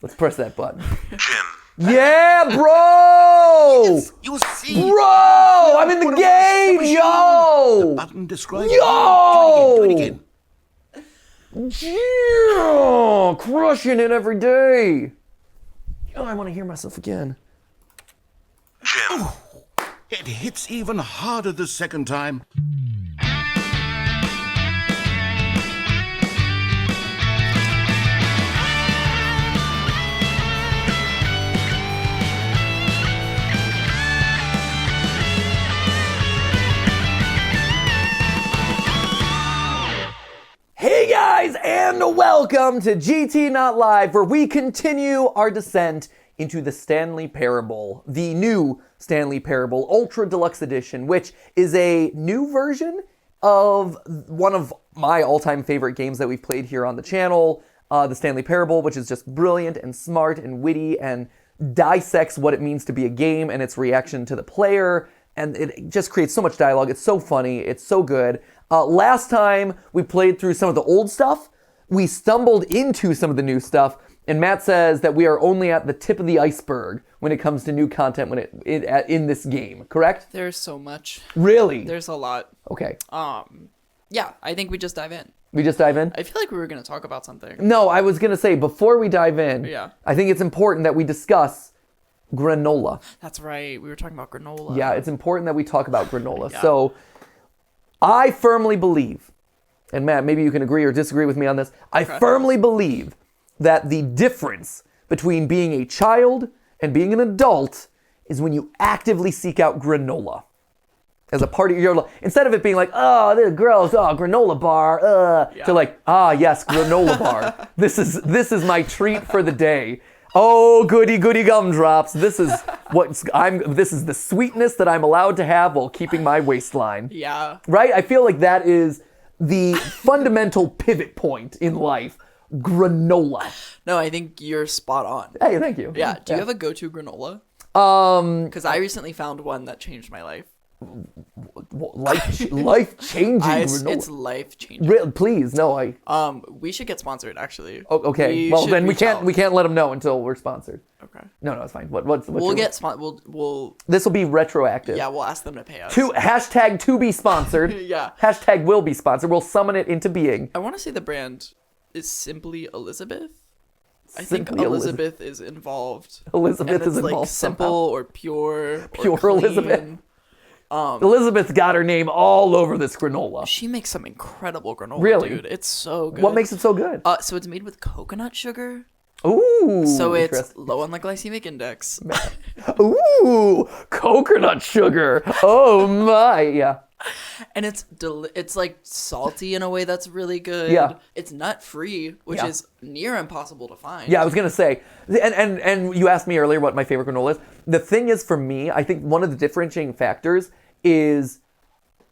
Let's press that button. Jim. Yeah, bro! You see? Bro! I'm in the game, yo! The button describes Yo! Do it again. Yeah! Crushing it every day. Oh, I want to hear myself again. Jim. It hits even harder the second time. Hey guys, and welcome to GT Not Live, where we continue our descent into the Stanley Parable, the new Stanley Parable Ultra Deluxe Edition, which is a new version of one of my all-time favorite games that we've played here on the channel, the Stanley Parable, which is just brilliant and smart and witty and dissects what it means to be a game and its reaction to the player, and it just creates so much dialogue. It's so funny, it's so good. Last time we played through some of the old stuff, we stumbled into some of the new stuff, and Matt says that we are only at the tip of the iceberg when it comes to new content in this game, correct? There's so much. Really? There's a lot. Okay. Yeah, I think we just dive in. We just dive in? I feel like we were going to talk about something. No, I was going to say, before we dive in, Yeah. I think it's important that we discuss granola. That's right. We were talking about granola. Yeah, it's important that we talk about granola. Yeah. So, I firmly believe, and Matt, maybe you can agree or disagree with me on this, I firmly believe that the difference between being a child and being an adult is when you actively seek out granola as a part of your life. Instead of it being like, oh, this gross, oh, granola bar, to like, ah, yes, granola bar. This is my treat for the day. Oh, goody gumdrops. This is the sweetness that I'm allowed to have while keeping my waistline. Yeah. Right? I feel like that is the fundamental pivot point in life. Granola. No, I think you're spot on. Hey, thank you. Yeah. Do you have a go-to granola? Because I recently found one that changed my life. Life-changing granola. It's life-changing. Please, no, We should get sponsored, actually. Oh, okay. Well, then we can't let them know until we're sponsored. Okay. No, it's fine. We'll get sponsored. We'll. This will be retroactive. Yeah, we'll ask them to pay us. Hashtag to be sponsored. Yeah. Hashtag will be sponsored. We'll summon it into being. I want to say the brand is Simply Elizabeth. I think Simply Elizabeth is involved. Elizabeth and is it's involved like simple somehow. or pure. Pure or clean. Elizabeth. Elizabeth's got her name all over this granola. She makes some incredible granola, Really? dude. It's so good. What makes it so good? So it's made with coconut sugar. Ooh. So it's low on the glycemic index. Ooh, coconut sugar. Oh my, yeah. And it's like salty in a way that's really good. Yeah. It's nut free, which Yeah. is near impossible to find. Yeah, I was gonna say, and you asked me earlier what my favorite granola is. The thing is, for me, I think one of the differentiating factors is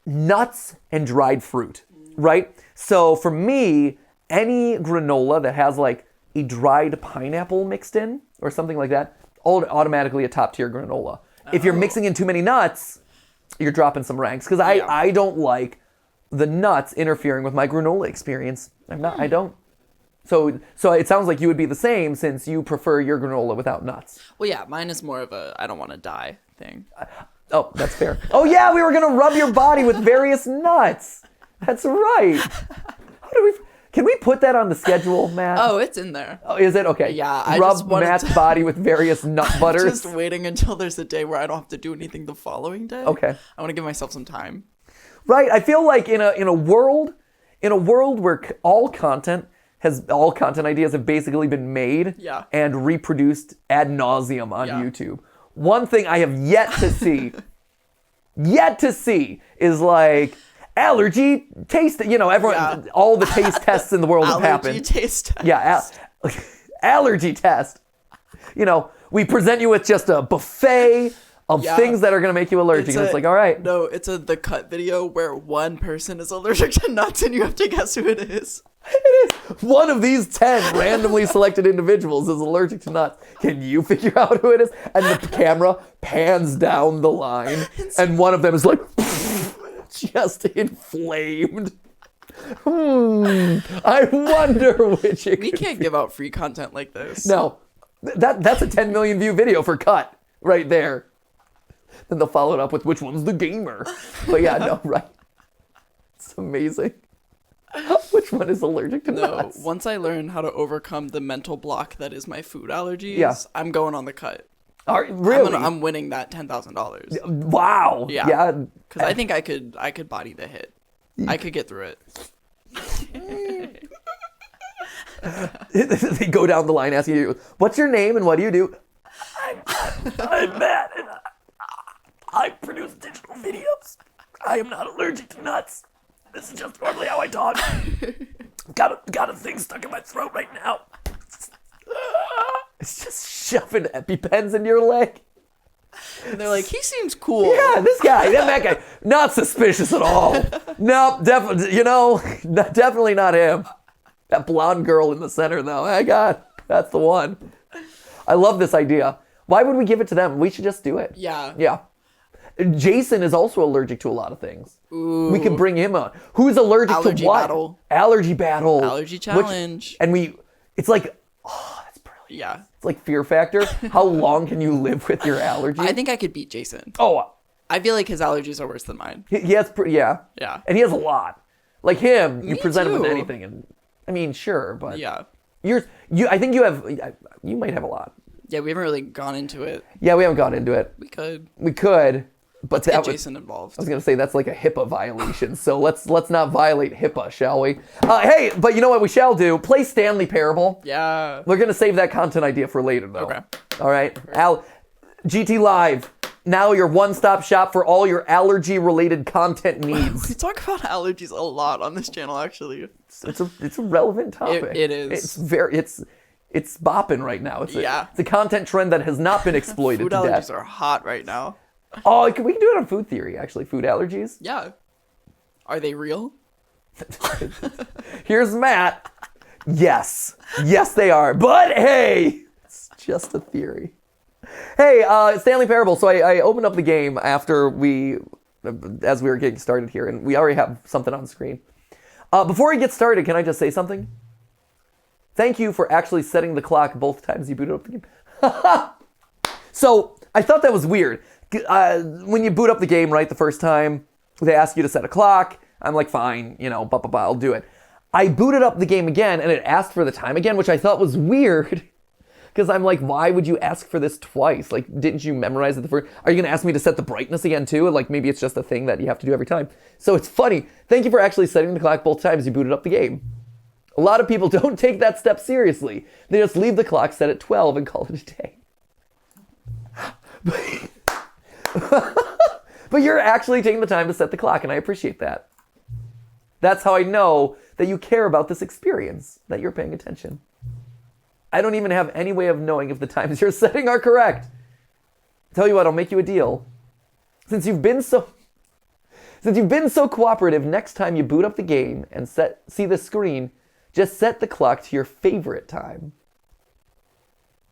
nuts and dried fruit, right? So for me, any granola that has like a dried pineapple mixed in or something like that, automatically a top tier granola. If you're mixing in too many nuts, you're dropping some ranks, because I don't like the nuts interfering with my granola experience. I don't. So it sounds like you would be the same, since you prefer your granola without nuts. Well, yeah, mine is more of a I don't want to die thing. Oh, that's fair. Oh yeah, we were gonna rub your body with various nuts. That's right. Can we put that on the schedule, Matt? Oh, it's in there. Oh, is it? Okay. Yeah, I Rub just wanted Matt's body with various nut butters. Just waiting until there's a day where I don't have to do anything the following day. Okay. I want to give myself some time. Right. I feel like in a world where all content ideas have basically been made and reproduced ad nauseum on YouTube. One thing I have yet to see is like allergy taste. Everyone, all the taste tests in the world have happened. Allergy taste test. Yeah, allergy test. We present you with just a buffet of things that are going to make you allergic. And it's like, all right. No, it's the cut video where one person is allergic to nuts and you have to guess who it is. It is. One of these 10 randomly selected individuals is allergic to nuts. Can you figure out who it is? And the camera pans down the line, and one of them is like, just inflamed. I wonder which it We could can't be. give out free content like this. No. That's a 10 million view video for cut right there. Then they'll follow it up with which one's the gamer. But yeah, no, right. It's amazing. Which one is allergic to nuts? Once I learn how to overcome the mental block that is my food allergies, Yeah. I'm going on the cut. Really? I'm winning that $10,000. Wow. Yeah. Because I think I could body the hit. I could get through it. They go down the line asking you, what's your name and what do you do? I'm Matt and I produce digital videos. I am not allergic to nuts. This is just normally how I talk. Got a thing stuck in my throat right now. It's just shoving EpiPens in your leg. And they're like, he seems cool. Yeah, this guy, that guy, not suspicious at all. Nope, definitely not him. That blonde girl in the center, though. My God, that's the one. I love this idea. Why would we give it to them? We should just do it. Yeah. Yeah. Jason is also allergic to a lot of things. Ooh. We could bring him on. Who's allergic Allergy to what? battle. Allergy battle. Allergy challenge. It's like, oh, that's brilliant. Yeah. It's like Fear Factor. How long can you live with your allergy? I think I could beat Jason. Oh. I feel like his allergies are worse than mine. He has, yeah. Yeah. And he has a lot. Like him, you Me present him with too. anything, and I mean, sure, but Yeah. I think you might have a lot. Yeah, we haven't really gone into it. Yeah, we haven't gone into it. We could. We could, but Get Jason involved. I was gonna say that's like a HIPAA violation. So let's not violate HIPAA, shall we? Hey, but you know what we shall do? Play Stanley Parable. Yeah. We're gonna save that content idea for later, though. Okay. All right, GT Live. Now your one-stop shop for all your allergy-related content needs. We talk about allergies a lot on this channel, actually. It's a relevant topic. It is. It's bopping right now. It's Yeah. it's a content trend that has not been exploited Food to allergies death. are hot right now. Oh, we can do it on food theory, actually. Food allergies. Yeah. Are they real? Here's Matt. Yes, they are. But hey, it's just a theory. Hey, Stanley Parable. So I opened up the game as we were getting started here, and we already have something on screen. Before we get started, can I just say something? Thank you for actually setting the clock both times you booted up the game. So I thought that was weird. When you boot up the game, right, the first time, they ask you to set a clock. I'm like, fine, I'll do it. I booted up the game again, and it asked for the time again, which I thought was weird. Because I'm like, why would you ask for this twice? Like, didn't you memorize it the first? Are you going to ask me to set the brightness again too? Like, maybe it's just a thing that you have to do every time. So it's funny. Thank you for actually setting the clock both times you booted up the game. A lot of people don't take that step seriously. They just leave the clock set at 12 and call it a day. But you're actually taking the time to set the clock, and I appreciate that. That's how I know that you care about this experience, that you're paying attention. I don't even have any way of knowing if the times you're setting are correct. Tell you what, I'll make you a deal. Since you've been so cooperative, next time you boot up the game and see the screen, just set the clock to your favorite time.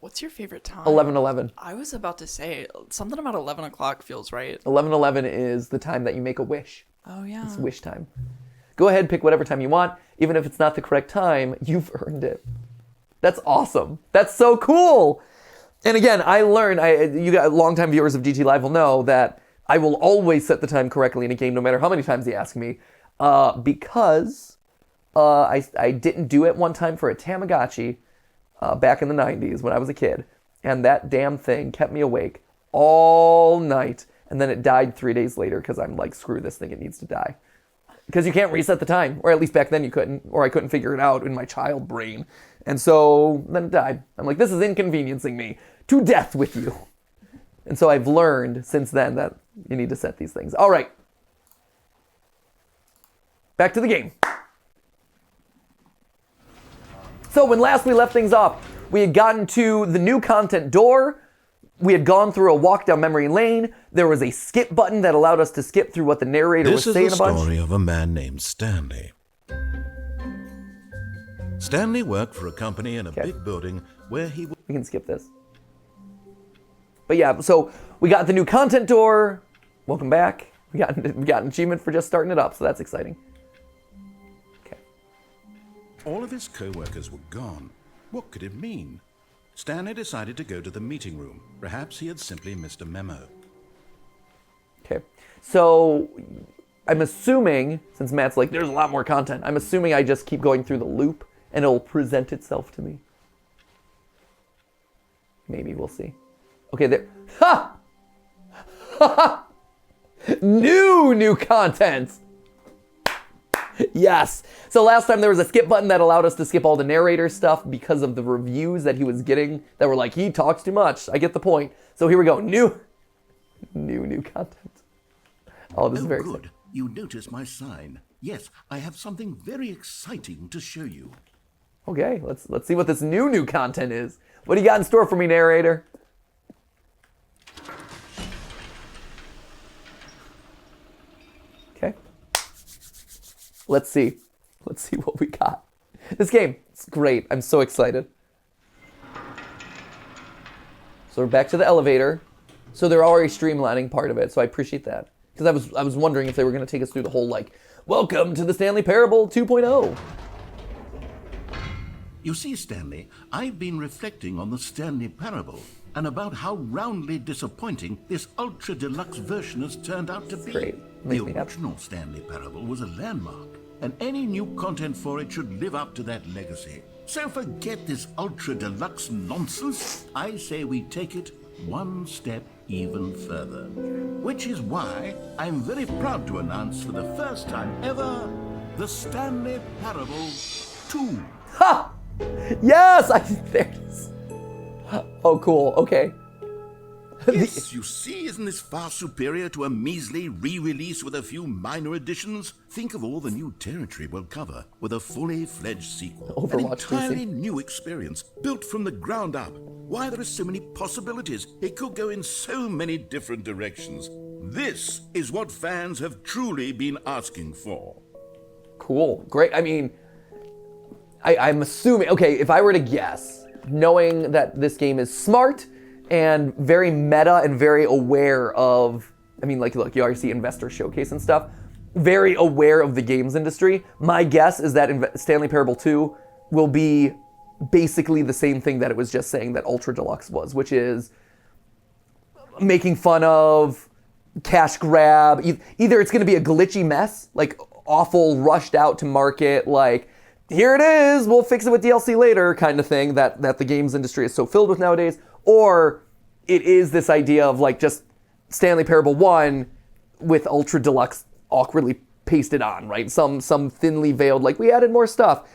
What's your favorite time? 11:11. I was about to say, something about 11 o'clock feels right. 11:11 is the time that you make a wish. Oh, yeah. It's wish time. Go ahead, pick whatever time you want. Even if it's not the correct time, you've earned it. That's awesome. That's so cool. And again, I learned, you got longtime viewers of GT Live will know that I will always set the time correctly in a game, no matter how many times they ask me, because I didn't do it one time for a Tamagotchi back in the 90s when I was a kid. And that damn thing kept me awake all night. And then it died 3 days later because I'm like, screw this thing, it needs to die. Because you can't reset the time, or at least back then you couldn't, or I couldn't figure it out in my child brain. And so then it died. I'm like, this is inconveniencing me to death with you. And so I've learned since then that you need to set these things. All right. Back to the game. So when last we left things off, we had gotten to the new content door. We had gone through a walk down memory lane. There was a skip button that allowed us to skip through what the narrator was saying a bunch. This is the story of a man named Stanley. Stanley worked for a company in a big building where he... We can skip this. But yeah, so we got the new content door. Welcome back. We got an achievement for just starting it up, so that's exciting. Okay. All of his co-workers were gone. What could it mean? Stanley decided to go to the meeting room. Perhaps he had simply missed a memo. Okay. So I'm assuming, since Matt's like, there's a lot more content, I'm assuming I just keep going through the loop and it'll present itself to me. Maybe, we'll see. Okay, there. Ha! Ha! New content! Yes. So last time there was a skip button that allowed us to skip all the narrator stuff because of the reviews that he was getting that were like, he talks too much. I get the point. So here we go. New content. Oh, this is very good. exciting. You notice my sign. Yes, I have something very exciting to show you. Okay, let's see what this new content is. What do you got in store for me, narrator? Okay. Let's see what we got. This game, it's great. I'm so excited. So we're back to the elevator. So they're already streamlining part of it, so I appreciate that. Because I was wondering if they were going to take us through the whole, like, welcome to the Stanley Parable 2.0. You see, Stanley, I've been reflecting on the Stanley Parable and about how roundly disappointing this ultra deluxe version has turned out to be. Great. The Makes me happy. original Stanley Parable was a landmark, and any new content for it should live up to that legacy. So forget this ultra deluxe nonsense. I say we take it one step even further. Which is why I'm very proud to announce for the first time ever, the Stanley Parable 2. Ha! Yes! There it is. Oh, cool. Okay. Yes, you see, isn't this far superior to a measly re-release with a few minor additions? Think of all the new territory we'll cover with a fully fledged sequel. Overwatch An entirely 3C. new experience, built from the ground up. Why, there are so many possibilities. It could go in so many different directions. This is what fans have truly been asking for. Cool. Great. I mean, I'm assuming, okay, if I were to guess, knowing that this game is smart and very meta and very aware of, I mean, like, look, you already see Investor Showcase and stuff, very aware of the games industry, my guess is that Stanley Parable 2 will be basically the same thing that it was just saying that Ultra Deluxe was, which is making fun of, cash grab, either it's going to be a glitchy mess, like awful, rushed out to market, like, here it is, we'll fix it with DLC later kind of thing that the games industry is so filled with nowadays, or it is this idea of like just Stanley Parable 1 with Ultra Deluxe awkwardly pasted on, right? Some thinly veiled, like we added more stuff,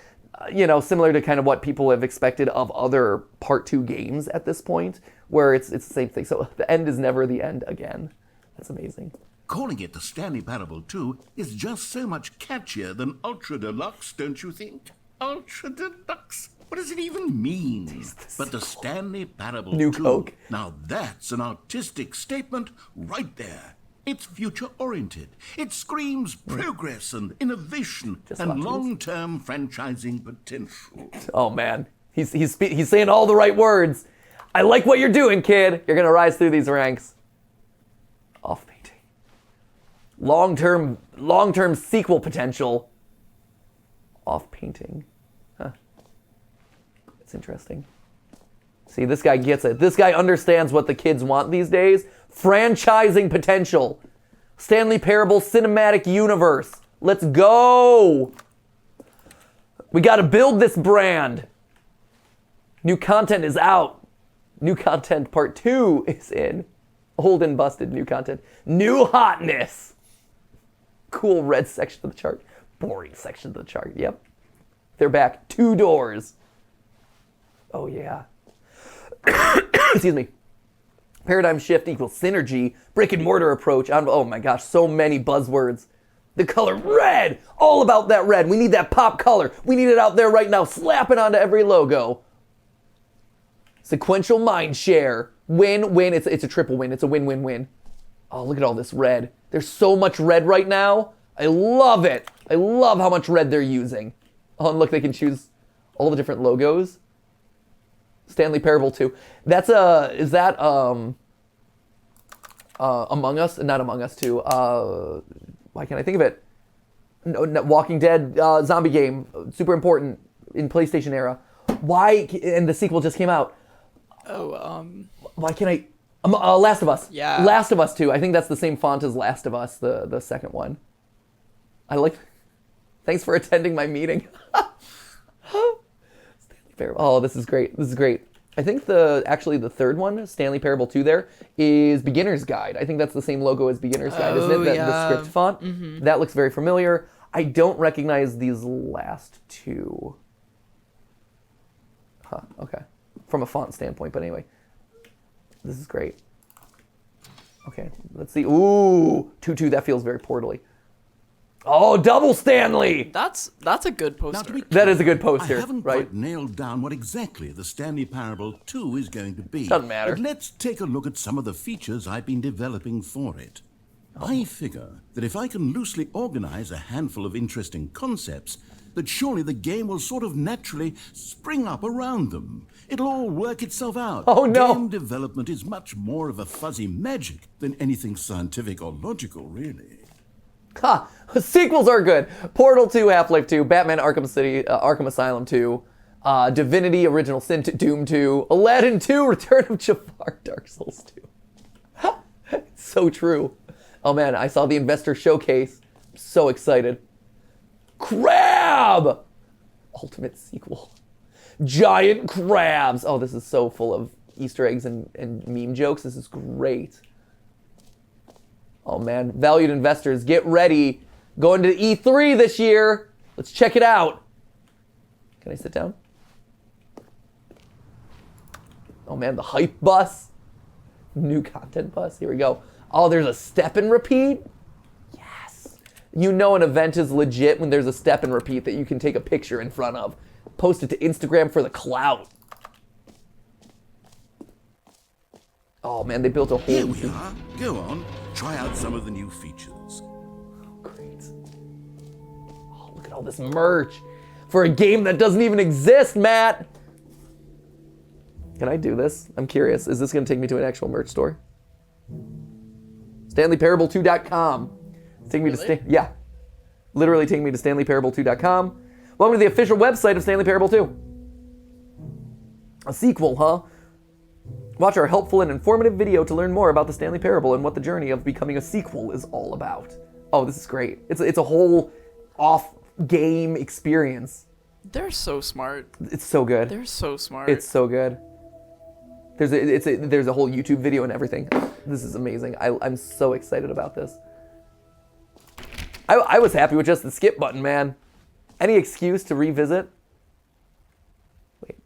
similar to kind of what people have expected of other Part 2 games at this point, where it's the same thing. So the end is never the end again. That's amazing. Calling it the Stanley Parable 2 is just so much catchier than Ultra Deluxe, don't you think? Ultra Deluxe? What does it even mean? But the Stanley Parable New 2. Coke. Now that's an artistic statement right there. It's future-oriented. It screams progress and innovation and long-term franchising potential. Oh man, he's saying all the right words. I like what you're doing, kid. You're gonna rise through these ranks. Off painting. Long-term sequel potential. Off painting. Huh. It's interesting. See, this guy gets it. This guy understands what the kids want these days. Franchising potential. Stanley Parable Cinematic Universe. Let's go. We got to build this brand. New content is out. New content part 2 is in. Old and busted new content. New hotness. Cool red section of the chart. Boring section of the chart. Yep. They're back. 2 doors. Oh, yeah. Excuse me. Paradigm shift equals synergy. Brick and mortar approach. Oh my gosh, so many buzzwords. The color red. All about that red. We need that pop color. We need it out there right now. Slap it onto every logo. Sequential mind share. Win. It's a triple win. It's a win. Oh, look at all this red. There's so much red right now. I love it. I love how much red they're using. Oh, and look, they can choose all the different logos. Stanley Parable 2. Is that Among Us? Not Among Us 2. Why can't I think of it? No, Walking Dead zombie game. Super important in PlayStation era. Why, and the sequel just came out. Why can't I? Last of Us. Yeah. Last of Us 2. I think that's the same font as Last of Us, the second one. I like. Thanks for attending my meeting. Stanley Parable. Oh, this is great. This is great. I think the third one, Stanley Parable 2 there, is Beginner's Guide. I think that's the same logo as Beginner's Guide, isn't it? The script font. Mm-hmm. That looks very familiar. I don't recognize these last two. Huh, okay. From a font standpoint, but anyway. This is great. Okay, let's see. Ooh, 2-2, that feels very portally. Oh, double Stanley! That's a good Now, poster. to be That is a good poster, I haven't right? quite nailed down what exactly the Stanley Parable 2 is going to be. Doesn't matter. But let's take a look at some of the features I've been developing for it. I figure that if I can loosely organize a handful of interesting concepts, that surely the game will sort of naturally spring up around them. It'll all work itself out. Oh, no. Game development is much more of a fuzzy magic than anything scientific or logical, really. Ha! Sequels are good. Portal 2, Half-Life 2, Batman Arkham City, Arkham Asylum 2, Divinity, Original Sin 2, Doom 2, Aladdin 2, Return of Jafar, Dark Souls 2. It's so true. Oh man, I saw the investor showcase. I'm so excited. Crab! Ultimate sequel. Giant crabs. Oh, this is so full of Easter eggs and meme jokes. This is great. Oh man, valued investors, get ready. Going to E3 this year. Let's check it out. Can I sit down? Oh man, the hype bus. New content bus, here we go. Oh, there's a step and repeat? Yes. You know an event is legit when there's a step and repeat that you can take a picture in front of. Post it to Instagram for the clout. Oh man, they built a whole... Here we are. Go on. Try out some of the new features. Great. Oh, look at all this merch for a game that doesn't even exist, Matt. Can I do this? I'm curious. Is this going to take me to an actual merch store? StanleyParable2.com. Take me to yeah. Literally taking me to StanleyParable2.com. Welcome to the official website of Stanley Parable 2. A sequel, huh? Watch our helpful and informative video to learn more about the Stanley Parable and what the journey of becoming a sequel is all about. Oh, this is great. It's a whole off-game experience. They're so smart. It's so good. They're so smart. It's so good. There's a whole YouTube video and everything. This is amazing. I'm so excited about this. I was happy with just the skip button, man. Any excuse to revisit? Wait.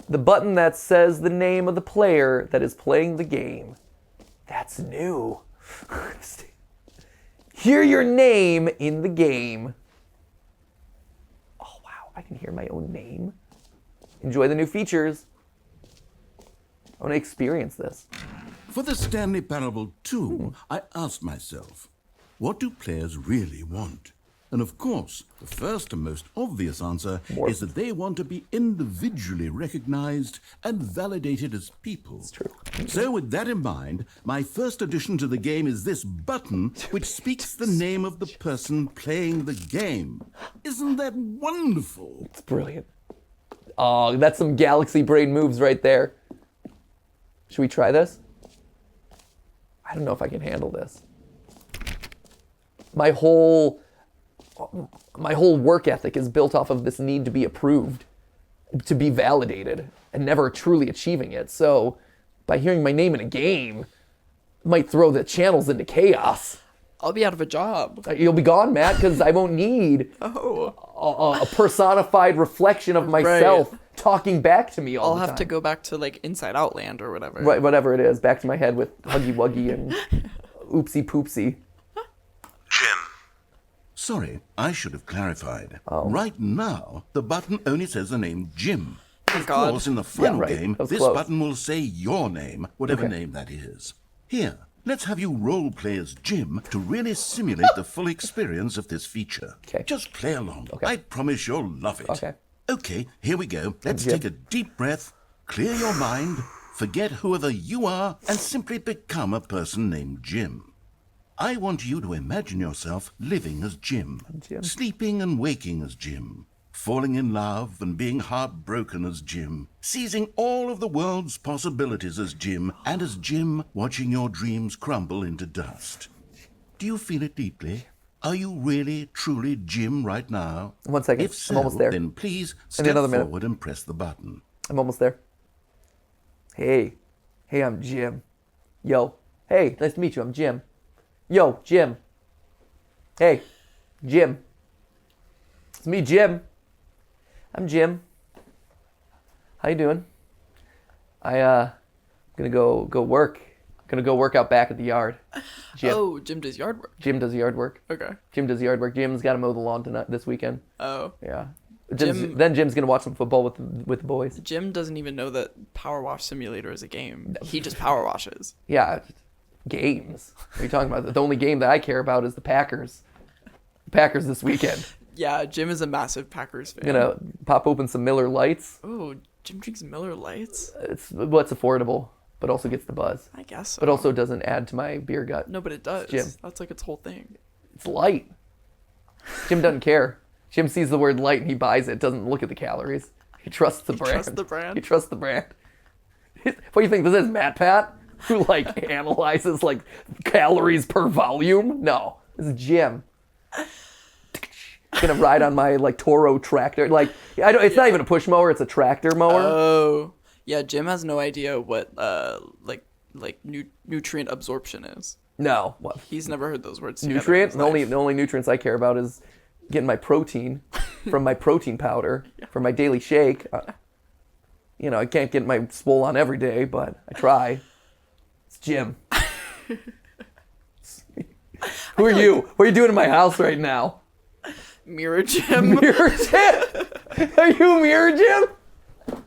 The button that says the name of the player that is playing the game. That's new. Hear your name in the game. Oh, wow. I can hear my own name. Enjoy the new features. I want to experience this. For the Stanley Parable 2, I asked myself, what do players really want? And of course, the first and most obvious answer is that they want to be individually recognized and validated as people. It's true. So with that in mind, my first addition to the game is this button which speaks the name of the person playing the game. Isn't that wonderful? It's brilliant. Oh, that's some galaxy brain moves right there. Should we try this? I don't know if I can handle this. My whole work ethic is built off of this need to be approved, to be validated, and never truly achieving it. So by hearing my name in a game might throw the channels into chaos. I'll be out of a job. You'll be gone, Matt, because I won't need a personified reflection of myself talking back to me all the time. I'll have to go back to like Inside Outland or whatever. Right, whatever it is, back to my head with Huggy Wuggy and Oopsie Poopsie. Jim. Sorry, I should have clarified. Oh. Right now, the button only says the name Jim. Of God. course, in the final right. game, That was this close. button will say your name, whatever name that is. Here, let's have you role play as Jim to really simulate the full experience of this feature. Okay. Just play along. Okay. I promise you'll love it. Okay. Okay, here we go. Let's Jim. take a deep breath, clear your mind, forget whoever you are, and simply become a person named Jim. I want you to imagine yourself living as Jim, Jim. sleeping and waking as Jim, falling in love and being heartbroken as Jim, seizing all of the world's possibilities as Jim, and as Jim watching your dreams crumble into dust. Do you feel it deeply? Are you really, truly Jim right now? 1 second. If so, I'm almost there. then please Maybe step another minute. forward and press the button. I'm almost there. Hey, I'm Jim. Yo, hey, nice to meet you. I'm Jim. Yo, Jim. Hey, Jim. It's me, Jim. I'm Jim. How you doing? I'm gonna go work. I'm gonna go work out back at the yard. Jim. Oh, Jim does yard work. Jim does the yard work. Okay. Jim does the yard work. Jim's got to mow the lawn this weekend. Oh. Yeah. Jim- Then Jim's gonna watch some football with the boys. Jim doesn't even know that Power Wash Simulator is a game. He just power washes. Yeah, games. What are you talking about? The only game that I care about is the Packers. The Packers this weekend. Yeah, Jim is a massive Packers fan. I'm gonna pop open some Miller Lights. Oh, Jim drinks Miller Lights? It's what's affordable, but also gets the buzz. I guess so. But also doesn't add to my beer gut. No, but it does. Jim. That's like its whole thing. It's light. Jim doesn't care. Jim sees the word light and he buys it. Doesn't look at the calories. He trusts the brand. trusts the brand? He trusts the brand. What do you think this is, MatPat? Who like analyzes like calories per volume? No, this is Jim. Gonna ride on my like Toro tractor. Like it's not even a push mower; it's a tractor mower. Oh, yeah. Jim has no idea what nutrient absorption is. No, what He's never heard those words. together in nutrient? his The life. only nutrients I care about is getting my protein from my protein powder for my daily shake. I can't get my swole on every day, but I try. It's Jim. Who are you? What are you doing in my house right now? Mirror Jim. Mirror Jim? Are you Mirror Jim?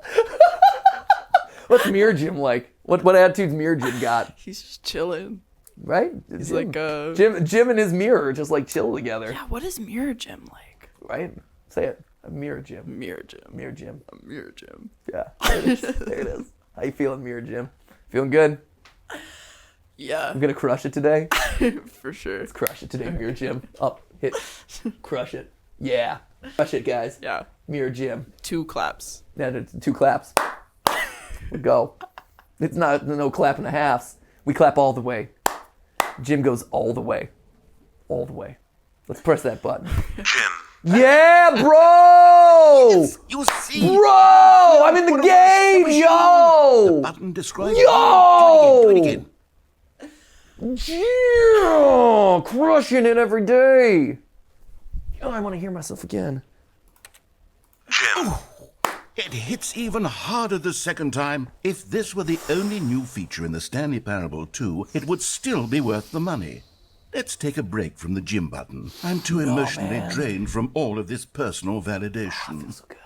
What's Mirror Jim like? What attitude's Mirror Jim got? He's just chilling. Right? He's Jim. like Jim and his mirror just like chill together. Yeah, what is Mirror Jim like? Right? Say it. I'm Mirror Jim. Mirror Jim. Mirror Jim. Mirror Jim. Yeah. There it is. There it is. How you feeling, Mirror Jim? Feeling good? Yeah, I'm gonna crush it today. for sure. Let's crush it today, Mirror Jim. Up, hit, crush it. Yeah. Crush it, guys. Yeah, Mirror Jim. 2 claps. Yeah, 2 claps. We go. It's not no clap and a halves. We clap all the way. Jim goes all the way. All the way. Let's press that button. Jim. Yeah, bro! You see? Bro! I'm in the game, The yo! button describes Yo! Do it again. Yeah! Crushing it every day. Oh, I want to hear myself again. Jim. It hits even harder the second time. If this were the only new feature in the Stanley Parable 2, it would still be worth the money. Let's take a break from the Jim button. I'm too emotionally drained from all of this personal validation. So good.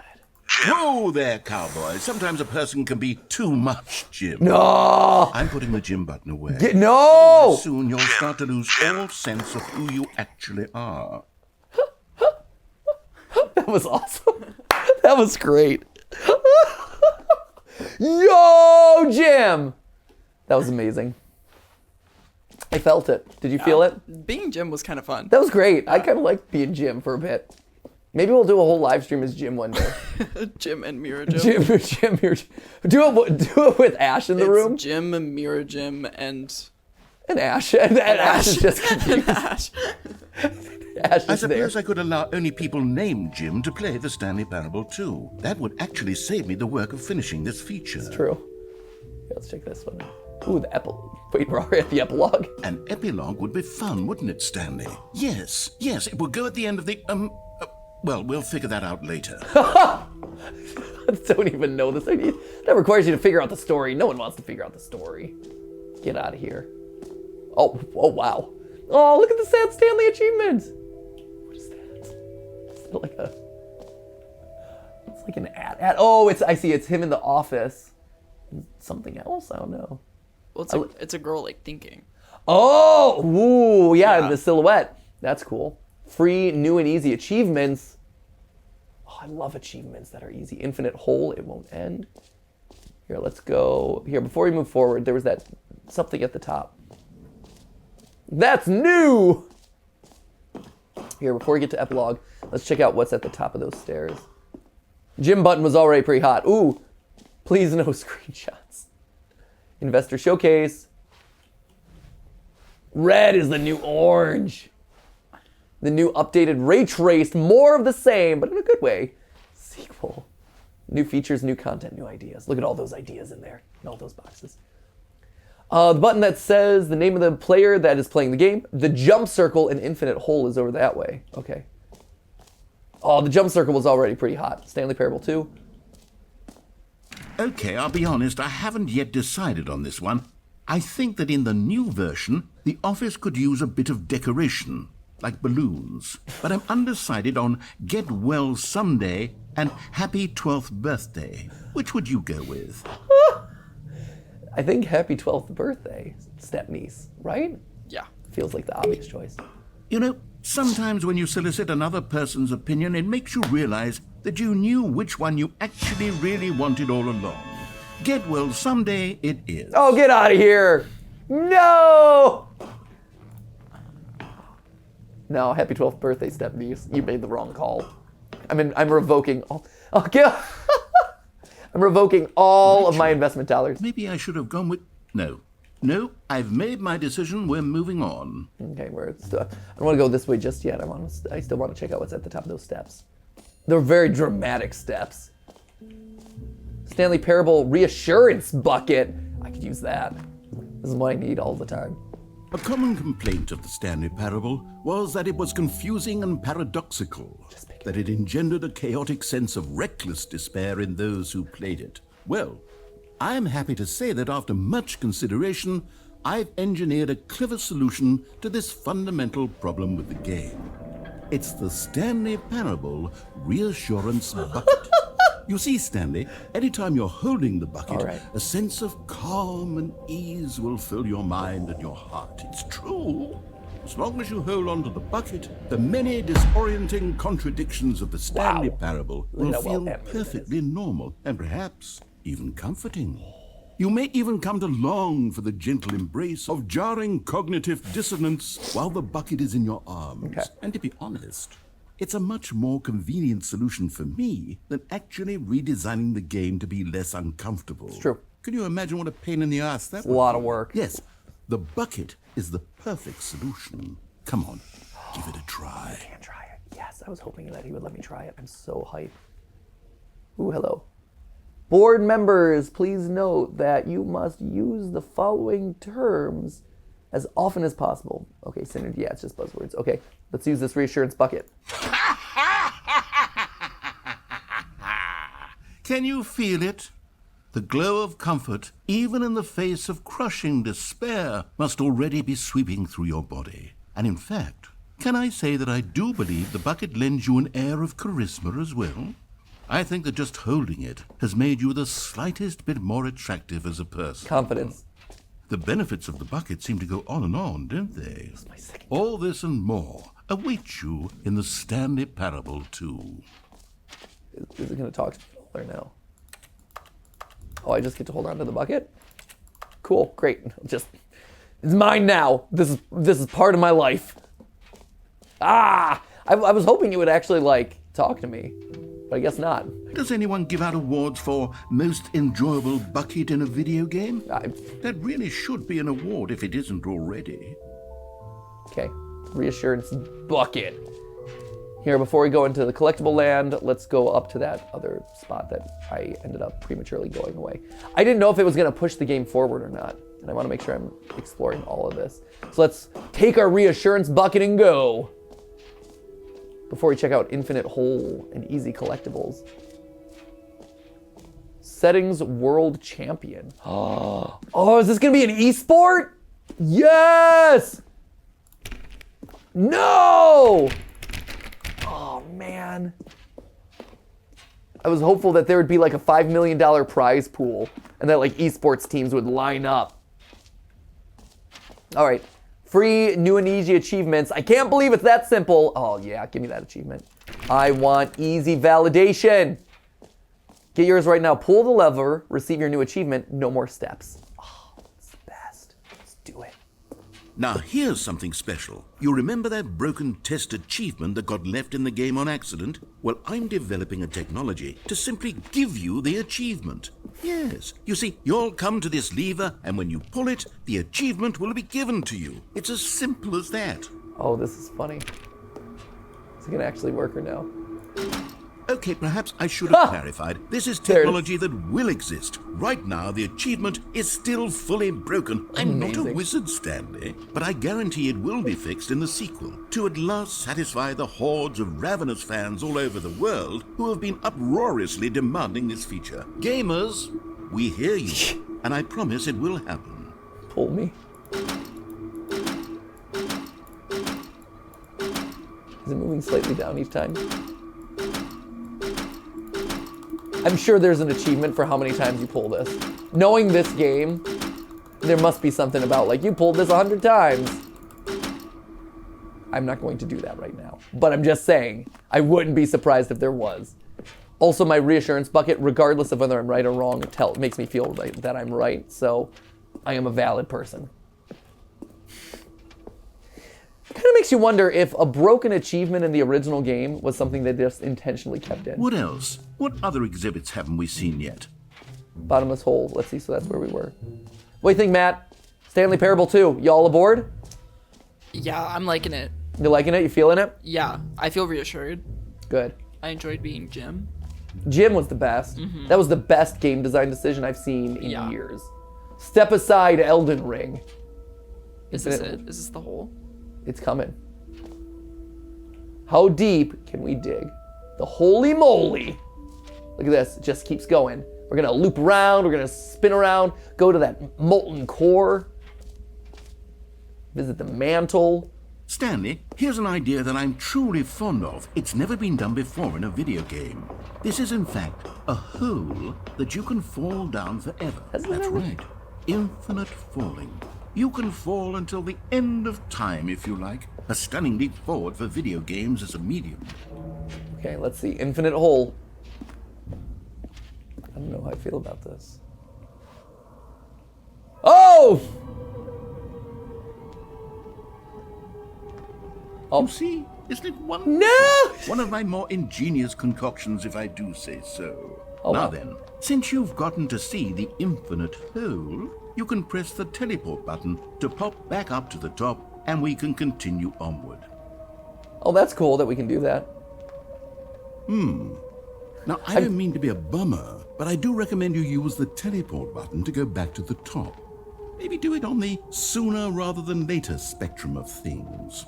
Whoa there, cowboy. Sometimes a person can be too much, Jim. No! I'm putting the Jim button away. No! Soon you'll start to lose all sense of who you actually are. That was awesome. That was great. Yo, Jim! That was amazing. I felt it. Did you feel it? Being Jim was kind of fun. That was great. I kind of liked being Jim for a bit. Maybe we'll do a whole live stream as Jim one day. Jim and Mirror Jim. Jim, do it with Ash in the room. It's Jim, Mirror Jim, and Ash. And Ash is just confused. Ash. Ash I is there. suppose I could allow only people named Jim to play the Stanley Parable 2. That would actually save me the work of finishing this feature. True. Here, let's check this one. Ooh, the epilogue. Wait, we're already at the epilogue? An epilogue would be fun, wouldn't it, Stanley? Yes, it would go at the end of the, well, we'll figure that out later. I don't even know this. That requires you to figure out the story. No one wants to figure out the story. Get out of here. Oh, wow. Oh, look at the sad Stanley achievement. What is that? Is that like a... It's like an ad. Oh, I see. It's him in the office. Something else? I don't know. Well, it's a girl like thinking. Oh, ooh, yeah, Yeah. the silhouette. That's cool. Free, new, and easy achievements. Oh, I love achievements that are easy. Infinite hole, it won't end. Here, let's go. Here, before we move forward, there was that something at the top. That's new! Here, before we get to epilogue, let's check out what's at the top of those stairs. Gym button was already pretty hot. Ooh, please no screenshots. Investor showcase. Red is the new orange. The new updated ray traced, more of the same, but in a good way. Sequel. New features, new content, new ideas. Look at all those ideas in there, in all those boxes. The button that says the name of the player that is playing the game. The jump circle and infinite hole is over that way. Okay. Oh, the jump circle was already pretty hot. Stanley Parable 2. Okay, I'll be honest, I haven't yet decided on this one. I think that in the new version, the office could use a bit of decoration, like balloons. But I'm undecided on Get Well Someday and Happy 12th Birthday. Which would you go with? I think Happy 12th Birthday, step-niece, right? Yeah. Feels like the obvious choice. You know, sometimes when you solicit another person's opinion, it makes you realize that you knew which one you actually really wanted all along. Get Well Someday it is. Oh, get out of here! No! No, Happy 12th Birthday, step-niece. You made the wrong call. I'm revoking all... Okay. I'm revoking all of my investment dollars. Maybe I should have gone with... No, I've made my decision. We're moving on. Okay, I don't want to go this way just yet. I still want to check out what's at the top of those steps. They're very dramatic steps. Stanley Parable Reassurance Bucket. I could use that. This is what I need all the time. A common complaint of the Stanley Parable was that it was confusing and paradoxical, that it engendered a chaotic sense of reckless despair in those who played it. Well, I'm happy to say that after much consideration, I've engineered a clever solution to this fundamental problem with the game. It's the Stanley Parable Reassurance Bucket. You see, Stanley, anytime you're holding the bucket, a sense of calm and ease will fill your mind and your heart. It's true. As long as you hold on to the bucket, the many disorienting contradictions of the Stanley Parable will feel perfectly normal and perhaps even comforting. You may even come to long for the gentle embrace of jarring cognitive dissonance while the bucket is in your arms. And to be honest, it's a much more convenient solution for me than actually redesigning the game to be less uncomfortable. It's true. Can you imagine what a pain in the ass that would be? A lot of work. Yes, the bucket is the perfect solution. Come on, give it a try. I can try it. Yes, I was hoping that he would let me try it. I'm so hyped. Ooh, hello. Board members, please note that you must use the following terms as often as possible. Okay, synergy, yeah, it's just buzzwords. Okay, let's use this reassurance bucket. Can you feel it? The glow of comfort, even in the face of crushing despair, must already be sweeping through your body. And in fact, can I say that I do believe the bucket lends you an air of charisma as well? I think that just holding it has made you the slightest bit more attractive as a person. Confidence. The benefits of the bucket seem to go on, don't they? All this and more await you in the Stanley Parable 2. Is it going to talk to me or no? Oh, I just get to hold on to the bucket? Cool, great. It's mine now. This is part of my life. I was hoping you would actually, talk to me, but I guess not. Does anyone give out awards for most enjoyable bucket in a video game? That really should be an award if it isn't already. Okay, reassurance bucket. Here, before we go into the collectible land, let's go up to that other spot that I ended up prematurely going away. I didn't know if it was going to push the game forward or not, and I want to make sure I'm exploring all of this. So let's take our reassurance bucket and go. Before we check out Infinite Hole and Easy Collectibles. Settings World Champion. Oh, is this going to be an esport? Yes! No! Oh, man. I was hopeful that there would be a $5 million prize pool and that esports teams would line up. All right. Free new and easy achievements. I can't believe it's that simple. Oh, yeah, give me that achievement. I want easy validation. Get yours right now. Pull the lever, receive your new achievement. No more steps. Oh, it's the best. Let's do it. Now here's something special. You remember that broken test achievement that got left in the game on accident? Well, I'm developing a technology to simply give you the achievement. Yes, you see, you'll come to this lever, and when you pull it, the achievement will be given to you. It's as simple as that. Oh, this is funny. Is it gonna actually work or no? Okay, perhaps I should have clarified. This is There it is. technology that will exist. Right now, the achievement is still fully broken. I'm not a Amazing. wizard, Stanley, but I guarantee it will be fixed in the sequel to at last satisfy the hordes of ravenous fans all over the world who have been uproariously demanding this feature. Gamers, we hear you, and I promise it will happen. Pull me. Is it moving slightly down each time? I'm sure there's an achievement for how many times you pull this. Knowing this game, there must be something about like, you pulled this 100 times. I'm not going to do that right now. But I'm just saying, I wouldn't be surprised if there was. Also, my reassurance bucket, regardless of whether I'm right or wrong, makes me feel that I'm right. So I am a valid person. Kind of makes you wonder if a broken achievement in the original game was something they just intentionally kept in. What else? What other exhibits haven't we seen yet? Bottomless hole. Let's see. So that's where we were. What do you think, Matt? Stanley Parable 2. Y'all aboard? Yeah, I'm liking it. You liking it? You feeling it? Yeah, I feel reassured. Good. I enjoyed being Jim. Jim was the best. That was the best game design decision I've seen in Yeah. years. Step aside, Elden Ring. Is this it? Is this the hole? It's coming. How deep can we dig? The holy moly. Look at this. It just keeps going. We're going to loop around. We're going to spin around. Go to that molten core. Visit the mantle. Stanley, here's an idea that I'm truly fond of. It's never been done before in a video game. This is, in fact, a hole that you can fall down forever. Hasn't that That's ever- right. Infinite falling. You can fall until the end of time, if you like. A stunning leap forward for video games as a medium. Okay, let's see. Infinite hole. I don't know how I feel about this. Oh! You see, isn't it wonderful? No! One of my more ingenious concoctions, if I do say so. Oh, now wow. then, since you've gotten to see the infinite hole, you can press the teleport button to pop back up to the top, and we can continue onward. Oh, that's cool that we can do that. Now, I don't mean to be a bummer, but I do recommend you use the teleport button to go back to the top. Maybe do it on the sooner rather than later spectrum of things.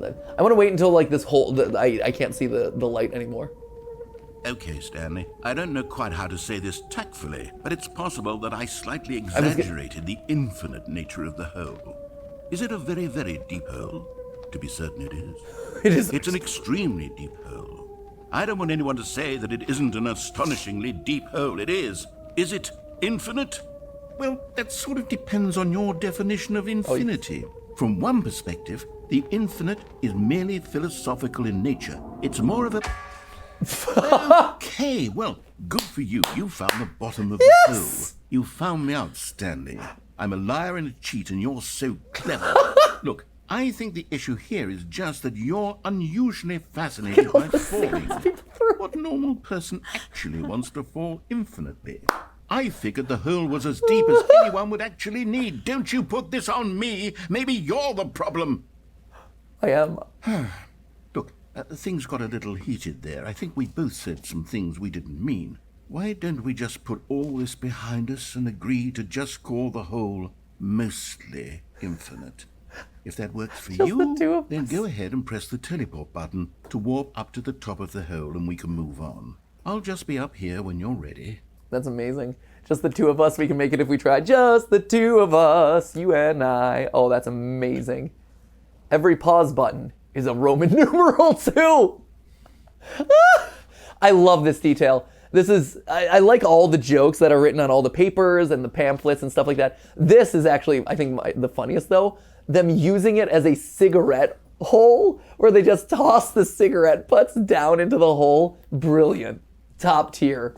I want to wait until like this whole, I can't see the light anymore. Okay, Stanley. I don't know quite how to say this tactfully, but it's possible that I slightly exaggerated the infinite nature of the hole. Is it a very, very deep hole? To be certain it is. It is. It's an extremely deep hole. I don't want anyone to say that it isn't an astonishingly deep hole. It is. Is it infinite? Well, that sort of depends on your definition of infinity. From one perspective, the infinite is merely philosophical in nature. It's more of a... Okay, well, good for you. You found the bottom of the hole. You found me out, Stanley. I'm a liar and a cheat, and you're so clever. Look, I think the issue here is just that you're unusually fascinated by falling. What normal person actually wants to fall infinitely? I figured the hole was as deep as anyone would actually need. Don't you put this on me. Maybe you're the problem. I am. Look, things got a little heated there. I think we both said some things we didn't mean. Why don't we just put all this behind us and agree to just call the hole mostly infinite? If that works for Just you, the two of then us. go ahead and press the teleport button to warp up to the top of the hole and we can move on. I'll just be up here when you're ready. That's amazing. Just the two of us. We can make it if we try. Just the two of us. You and I. Oh, that's amazing. Every pause button is a Roman numeral too. I love this detail. This is, I like all the jokes that are written on all the papers and the pamphlets and stuff like that. This is actually, I think, the funniest though. Them using it as a cigarette hole where they just toss the cigarette butts down into the hole. Brilliant. Top tier.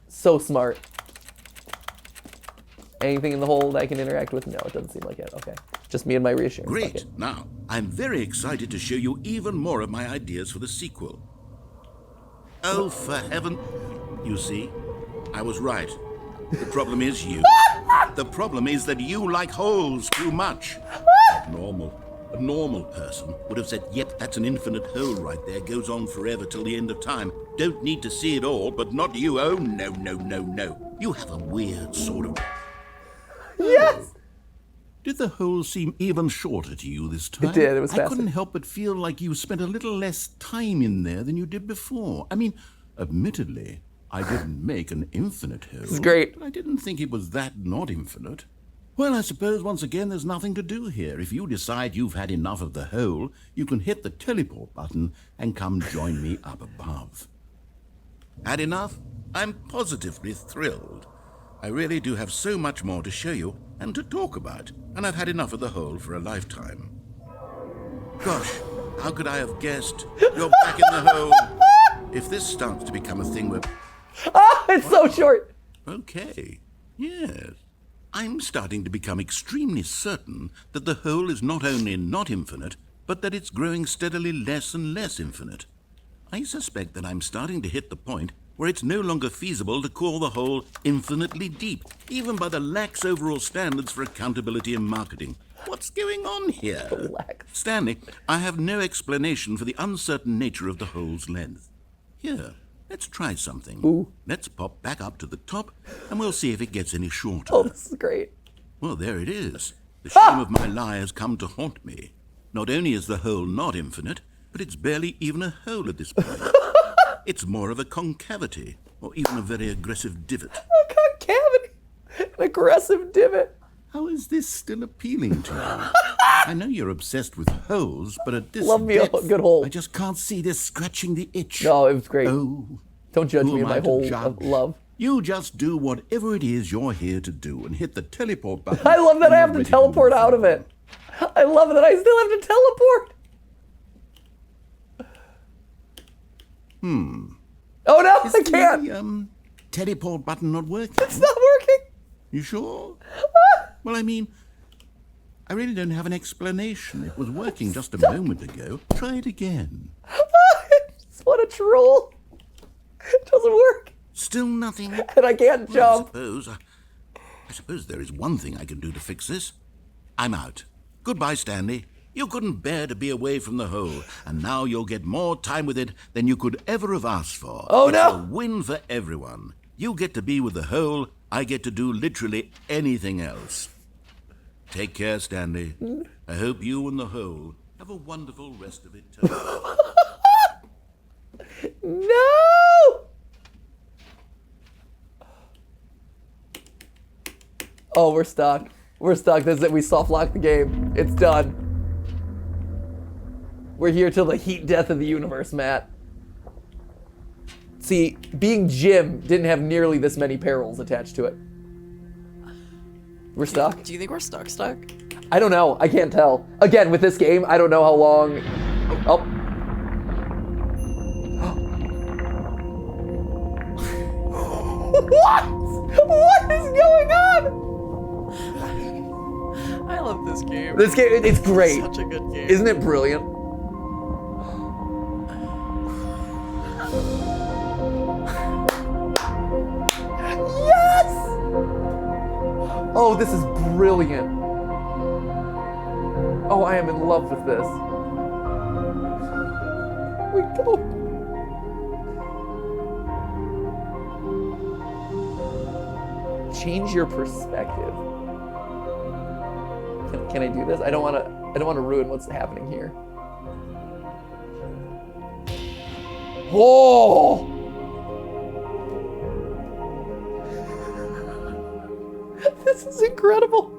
So smart. Anything in the hole that I can interact with? No, it doesn't seem like it. Okay. Just me and my reassure. Great. Okay. Now, I'm very excited to show you even more of my ideas for the sequel. Oh, for heaven. You see, I was right. The problem is you. The problem is that you like holes too much. Normal. A normal person would have said, yep, that's an infinite hole right there. Goes on forever till the end of time. Don't need to see it all, but not you. Oh, no, no, no, no. You have a weird sort of... Yes! Did the hole seem even shorter to you this time? It did. It was I faster. couldn't help but feel like you spent a little less time in there than you did before. I mean, admittedly, I didn't make an infinite hole. It's great. But I didn't think it was that not infinite. Well, I suppose once again there's nothing to do here. If you decide you've had enough of the hole, you can hit the teleport button and come join me up above. Had enough? I'm positively thrilled. I really do have so much more to show you and to talk about, and I've had enough of the hole for a lifetime. Gosh, how could I have guessed? You're back in the hole. If this starts to become a thing where... Ah, it's so short. Okay, yes. I'm starting to become extremely certain that the hole is not only not infinite, but that it's growing steadily less and less infinite. I suspect that I'm starting to hit the point where it's no longer feasible to call the hole infinitely deep, even by the lax overall standards for accountability in marketing. What's going on here? Relax. Stanley, I have no explanation for the uncertain nature of the hole's length. Here, let's try something. Ooh. Let's pop back up to the top, and we'll see if it gets any shorter. Oh, this is great. Well, there it is. The shame of my lie has come to haunt me. Not only is the hole not infinite, but it's barely even a hole at this point. It's more of a concavity, or even a very aggressive divot. A concavity. An aggressive divot. How is this still appealing to you? I know you're obsessed with holes, but at this Love me a depth, good hole. I just can't see this scratching the itch. No, it was great. Oh, Don't judge who me in am I my to hole judge? of love. You just do whatever it is you're here to do and hit the teleport button. I love that when I have you're to ready to teleport move out of forward. it. I love that I still have to teleport. Oh no, Is I can't. the teleport button not working? It's not working. You sure? Well, I mean, I really don't have an explanation. It was working just a moment ago. Try it again. What a troll. It doesn't work. Still nothing? And I can't Well, jump. I suppose there is one thing I can do to fix this. I'm out. Goodbye, Stanley. You couldn't bear to be away from the hole, and now you'll get more time with it than you could ever have asked for. Oh, it's no. a win for everyone. You get to be with the hole, I get to do literally anything else. Take care, Stanley. I hope you and the hole have a wonderful rest of it. No! Oh, we're stuck. We're stuck. This is it. We soft locked the game. It's done. We're here till the heat death of the universe, Matt. See, being Jim didn't have nearly this many perils attached to it. We're stuck. Do you think we're stuck? I don't know. I can't tell. Again, with this game, I don't know how long. Oh. What? What is going on? I love this game. This game, it's great. Such a good game. Isn't it brilliant? Yes! Oh, this is brilliant. Oh, I am in love with this. Here we go. Change your perspective. Can I do this? I don't want to ruin what's happening here. Oh! This is incredible.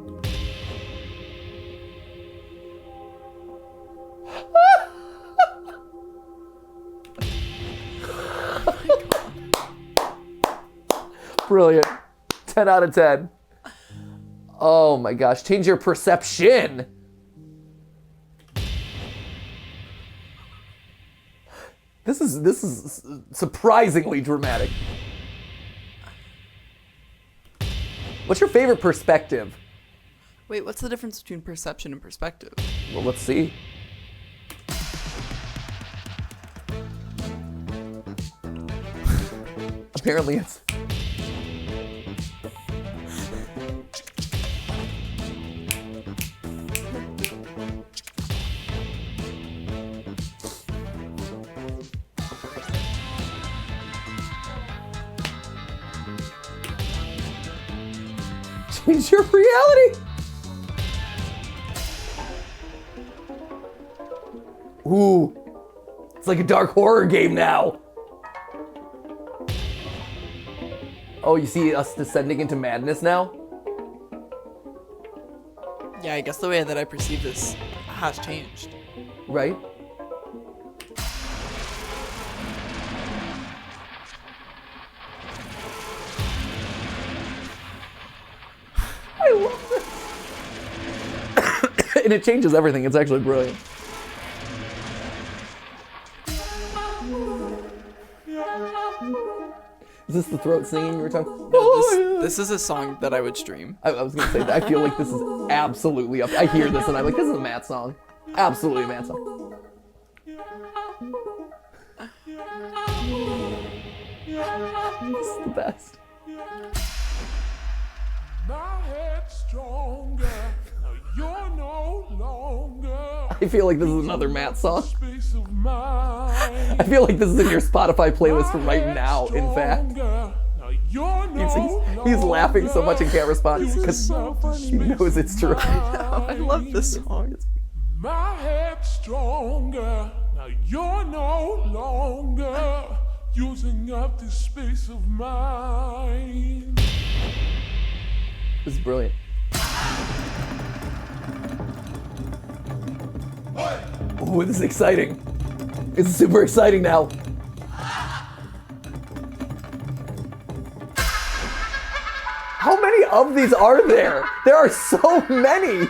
Brilliant. 10 out of 10. Oh my gosh, change your perception. This is surprisingly dramatic. What's your favorite perspective? Wait, what's the difference between perception and perspective? Well, let's see. Apparently it's... Change your reality. Ooh, it's like a dark horror game now. Oh, you see us descending into madness now? Yeah, I guess the way that I perceive this has changed. Right? I love this. And it changes everything. It's actually brilliant. Is this the throat singing you were talking about? No, this is a song that I would stream. I was gonna say that. I feel like this is absolutely up. I hear this and I'm like, this is a Matt song. Absolutely a Matt song. This is the best. My head's stronger. Now you're no longer. I feel like this is another Matt song. Space of mind. I feel like this is in your Spotify playlist right now, in fact. Now you're no He's laughing so much and can't respond This is because so funny. he knows it's true. I love this song. My head's stronger. Now you're no longer using up this space of mine. This is brilliant. Oh, this is exciting. It's super exciting now. How many of these are there? There are so many.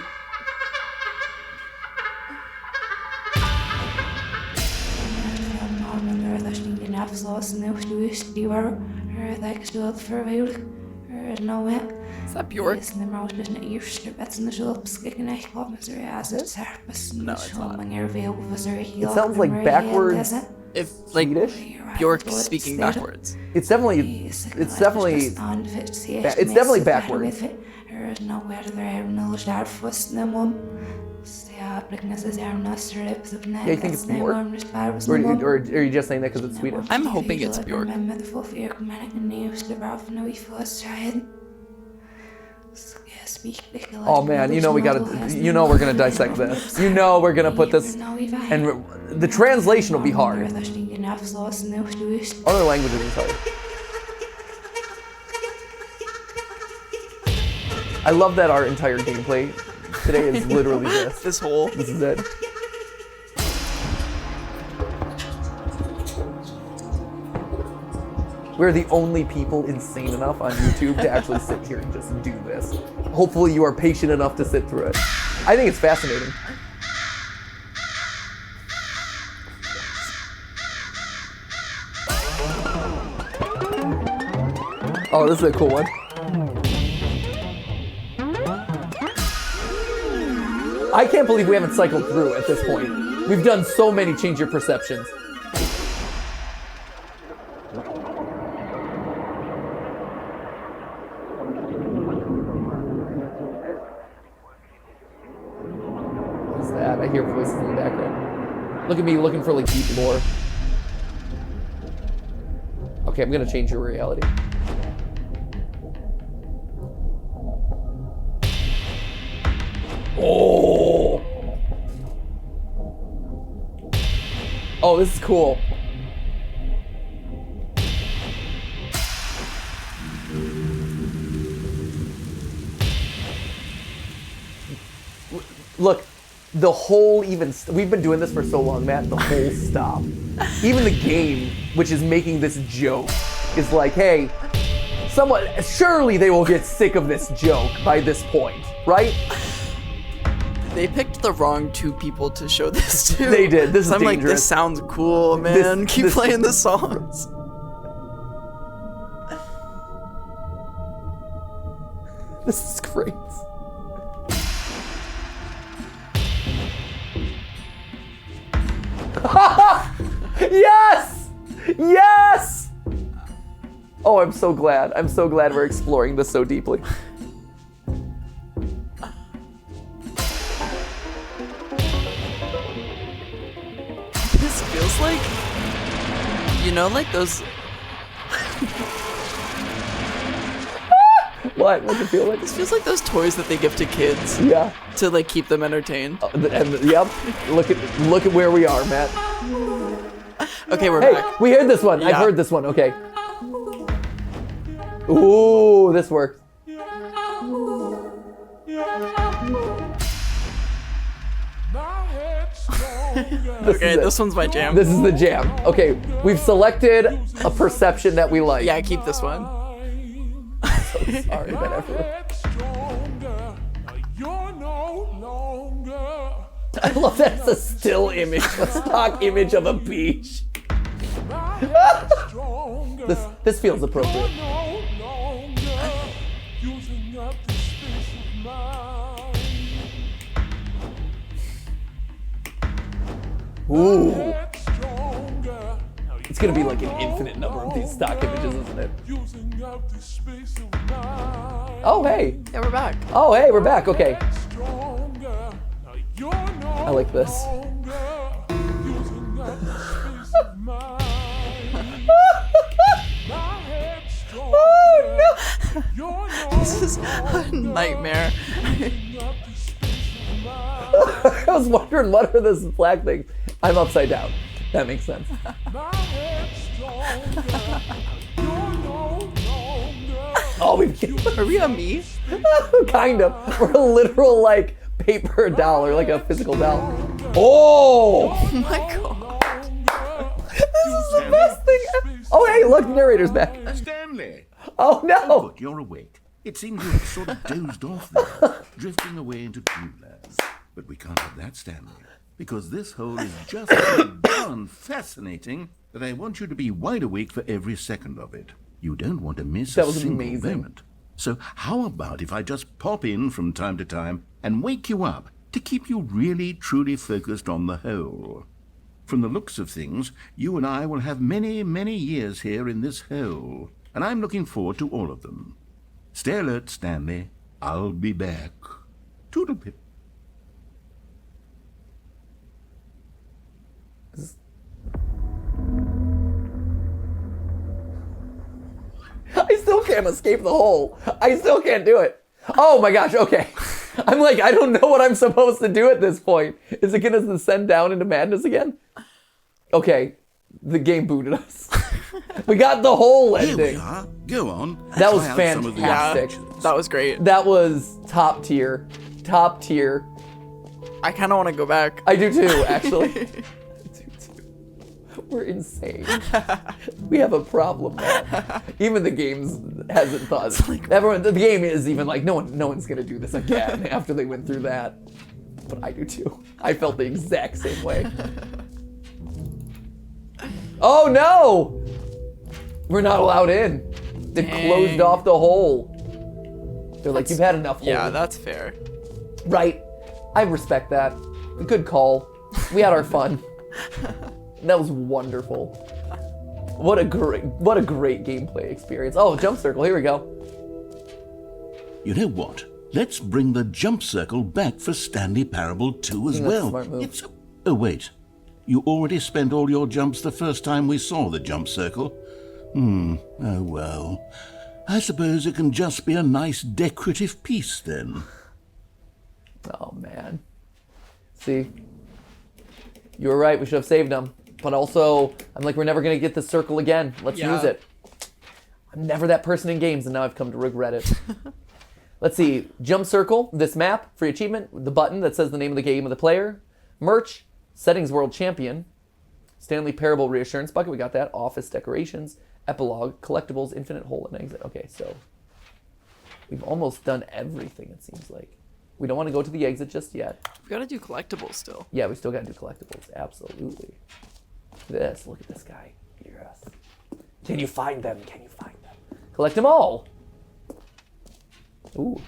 Is that Bjork? No, it's not. It sounds like backwards If like Swedish. Bjork speaking backwards. It's definitely backwards. Yeah, you think it's Bjork? Or are you just saying that because it's Swedish? I'm hoping it's Bjork. Oh man, you know we're gonna dissect this. You know we're gonna put this, and the translation will be hard. Other languages is hard. I love that our entire gameplay today is literally this. This whole. This is it. We're the only people insane enough on YouTube to actually sit here and just do this. Hopefully you are patient enough to sit through it. I think it's fascinating. Oh, this is a cool one. I can't believe we haven't cycled through at this point. We've done so many change your perceptions. What's that? I hear voices in the background. Look at me looking for like deep lore. Okay, I'm gonna change your reality. Oh! Oh, this is cool. Look, the whole we've been doing this for so long, Matt, the whole stop. Even the game, which is making this joke, is like, hey, surely they will get sick of this joke by this point, right? They picked the wrong two people to show this to. They did. This is I'm like, dangerous. this sounds cool, man. Keep this- playing the songs. This is great. Yes! Yes! Oh, I'm so glad. I'm so glad we're exploring this so deeply. This feels like, you know, like those. What? What's it feel like? This feels like those toys that they give to kids Yeah. to like keep them entertained. And yep. Look at where we are, Matt. Okay, we're Hey, back. we heard this one. I've Yeah. heard this one. Okay. Ooh, this works. My head's stronger. Okay, is it. this one's my jam. This is the jam. Okay, we've selected a perception that we like. Yeah, keep this one. Sorry, My whatever. head's stronger. Now you're no longer. I love that it's a still image, a stock image of a beach. My head's stronger. This feels appropriate. You're no longer using up the space of mine. Ooh. Head's stronger. Now It's gonna be you're like an no infinite number of these stock images, isn't it? using up the space of mine. Oh, hey. Yeah, we're back. Oh, hey, we're back. Okay. Stronger. Now you're no I like this. longer using up the space of mine. My head's stronger. Oh, no. You're no This is a nightmare. using up the space of mine. I was wondering, what are those black things? I'm upside down. That makes sense. My head's stronger. You're no longer. Oh, we've Are we on me? kind of. We're a literal, like, paper doll, or like a physical doll. Oh! Oh my god. This is the best thing ever. Oh, hey, look, the narrator's back. Stanley! Oh, no. Good, you're awake. It seems you had sort of dozed off there, drifting away into dreamland. But we can't have that, Stanley, because this hole is just so darn fascinating that I want you to be wide awake for every second of it. You don't want to miss That a was single amazing. moment. So how about if I just pop in from time to time and wake you up to keep you really, truly focused on the hole? From the looks of things, you and I will have many, many years here in this hole, and I'm looking forward to all of them. Stay alert, Stanley. I'll be back. Toodlepip. I still can't escape the hole. I still can't do it. Oh my gosh, okay. I'm like, I don't know what I'm supposed to do at this point. Is it gonna descend down into madness again? Okay, the game booted us. We got the hole Here we ending. are. Go on. That was Try out some of the fantastic. options. That was great. That was top tier. Top tier. I kind of want to go back. I do too, actually. I do too. We're insane. We have a problem, man. Even the games hasn't thought. Everyone, the game is even like, no one's gonna do this again after they went through that. But I do too. I felt the exact same way. Oh no! We're not allowed in. They closed off the hole. They're like, you've had enough hole. Yeah, that's fair. Right. I respect that. Good call. We had our fun. That was wonderful. What a great gameplay experience. Oh, jump circle. Here we go. You know what? Let's bring the jump circle back for Stanley Parable 2 as think that's a well. smart move. Oh, wait. You already spent all your jumps the first time we saw the jump circle. Oh well. I suppose it can just be a nice decorative piece then. Oh man. See, you were right. We should have saved them. But also, I'm like, we're never gonna get this circle again. Let's Yeah. use it. I'm never that person in games, and now I've come to regret it. Let's see. Jump circle. This map. Free achievement. The button that says the name of the game of the player. Merch. Settings World Champion. Stanley Parable Reassurance Bucket. We got that. Office decorations. Epilogue. Collectibles. Infinite hole and exit. Okay, so we've almost done everything, it seems like. We don't want to go to the exit just yet. We gotta do collectibles still. Yeah, we still got to do collectibles. Absolutely. This. Look at this guy. Yes. Can you find them? Can you find them? Collect them all. Ooh.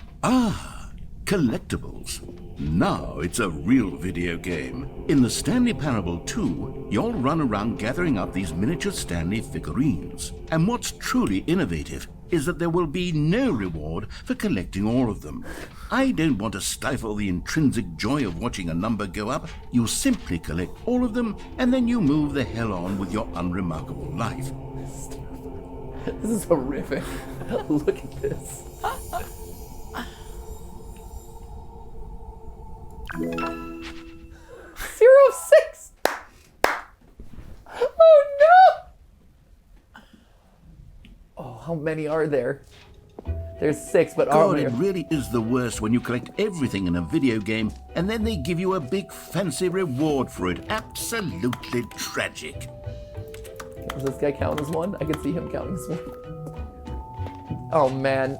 Collectibles. Now it's a real video game. In the Stanley Parable 2, you'll run around gathering up these miniature Stanley figurines. And what's truly innovative is that there will be no reward for collecting all of them. I don't want to stifle the intrinsic joy of watching a number go up. You simply collect all of them, and then you move the hell on with your unremarkable life. This is horrific. Look at this. 06. Oh no! Oh, how many are there? There's 6, but God, it really is the worst when you collect everything in a video game and then they give you a big fancy reward for it. Absolutely tragic. Does this guy count as one? I can see him counting as one. Oh man.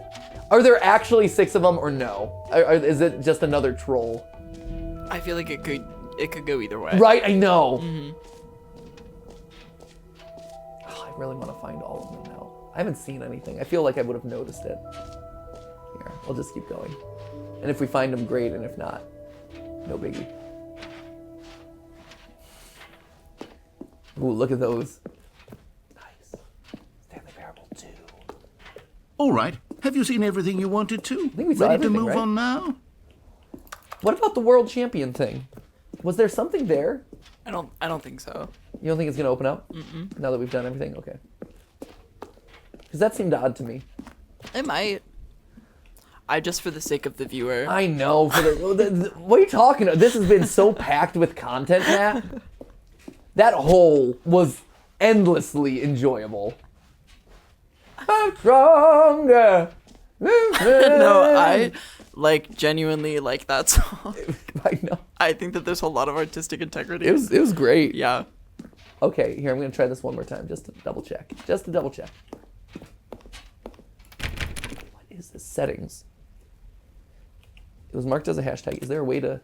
Are there actually 6 of them or no? Is it just another troll? I feel like it could go either way. Right, I know. Oh, I really want to find all of them now. I haven't seen anything. I feel like I would have noticed it. Here, I'll just keep going. And if we find them, great. And if not, no biggie. Ooh, look at those. Nice. Stanley Parable 2. All right. Have you seen everything you wanted to? think we saw Ready to everything, move right? on now? What about the world champion thing? Was there something there? I don't think so. You don't think it's going to open up? Mm-mm. Now that we've done everything? Okay. Because that seemed odd to me. It might. Just for the sake of the viewer. I know. What are you talking about? This has been so packed with content, Matt. That hole was endlessly enjoyable. I'm stronger. No, I genuinely like that song. I know. I think that there's a lot of artistic integrity. It was great. Yeah. Okay, here, I'm going to try this one more time just to double check. Just to double check. What is this? Settings. It was marked as a hashtag. Is there a way to...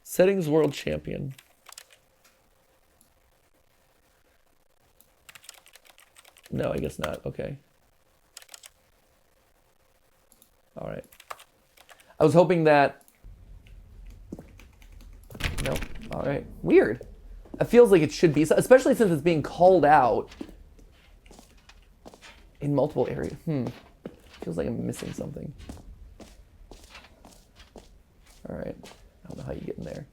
Settings world champion. No, I guess not. Okay. All right. I was hoping that... Nope. All right. Weird. It feels like it should be, especially since it's being called out in multiple areas. Feels like I'm missing something. All right. I don't know how you get in there.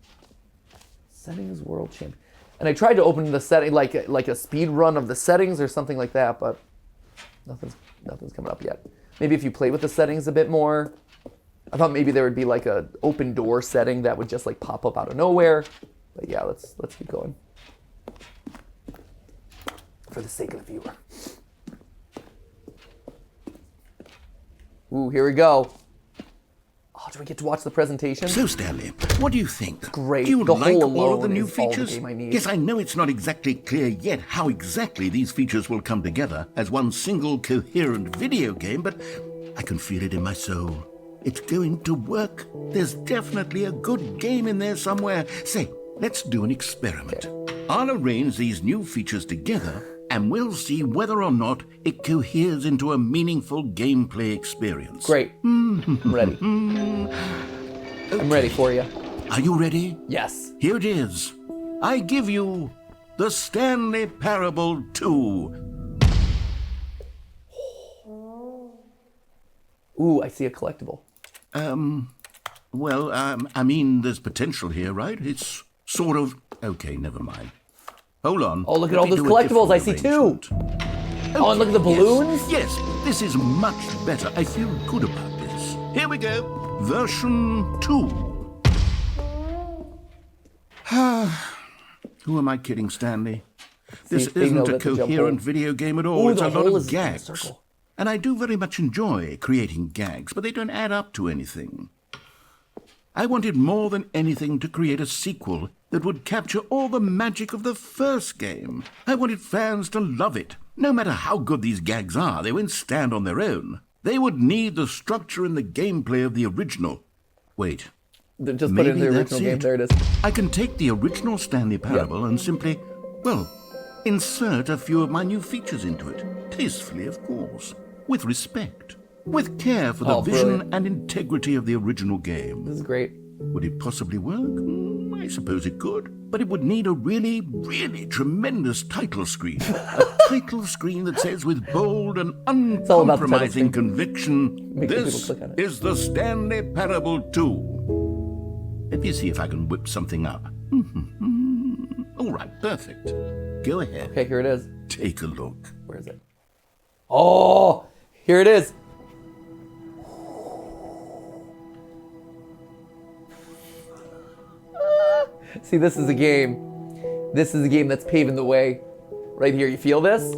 Settings world champion. And I tried to open the setting like a speed run of the settings or something like that, but nothing's coming up yet. Maybe if you play with the settings a bit more. I thought maybe there would be like a open door setting that would just like pop up out of nowhere. But yeah, let's keep going. For the sake of the viewer. Ooh, here we go. Oh, do we get to watch the presentation? So, Stanley, what do you think? Great. Do you The like whole all of the alone new is all the features? game I need. Yes, I know it's not exactly clear yet how exactly these features will come together as one single coherent video game, but I can feel it in my soul. It's going to work. There's definitely a good game in there somewhere. Say, let's do an experiment. I'll arrange these new features together, and we'll see whether or not it coheres into a meaningful gameplay experience. Great. I'm ready. I'm ready for you. Are you ready? Yes. Here it is. I give you the Stanley Parable 2. Ooh, I see a collectible. Well, I mean, there's potential here, right? It's sort of... Okay, never mind. Hold on. Oh, look at Let all me those do a collectibles. I different see two. arrangement. Oh, and look at the balloons. Yes, this is much better. I feel good about this. Here we go. Version 2. Who am I kidding, Stanley? This they know isn't a that the jump coherent hole- video game at all. Ooh, It's the a lot hole of is in a gags. circle. And I do very much enjoy creating gags, but they don't add up to anything. I wanted more than anything to create a sequel that would capture all the magic of the first game. I wanted fans to love it. No matter how good these gags are, they won't stand on their own. They would need the structure and the gameplay of the original. Wait, Just put it in the Maybe original that's game. it. There it is. I can take the original Stanley Parable and simply, well, insert a few of my new features into it. Tastefully, of course. With respect. With care for the vision brilliant. and integrity of the original game. This is great. Would it possibly work? I suppose it could. But it would need a really, really tremendous title screen. A title screen that says with bold and all about the title uncompromising screen. conviction, Make sure this people click on it. is the Stanley Parable 2. Let me see if I can whip something up. All right, perfect. Go ahead. Okay, here it is. Take a look. Where is it? Oh, here it is. See, this is a game. This is a game that's paving the way. Right here, you feel this?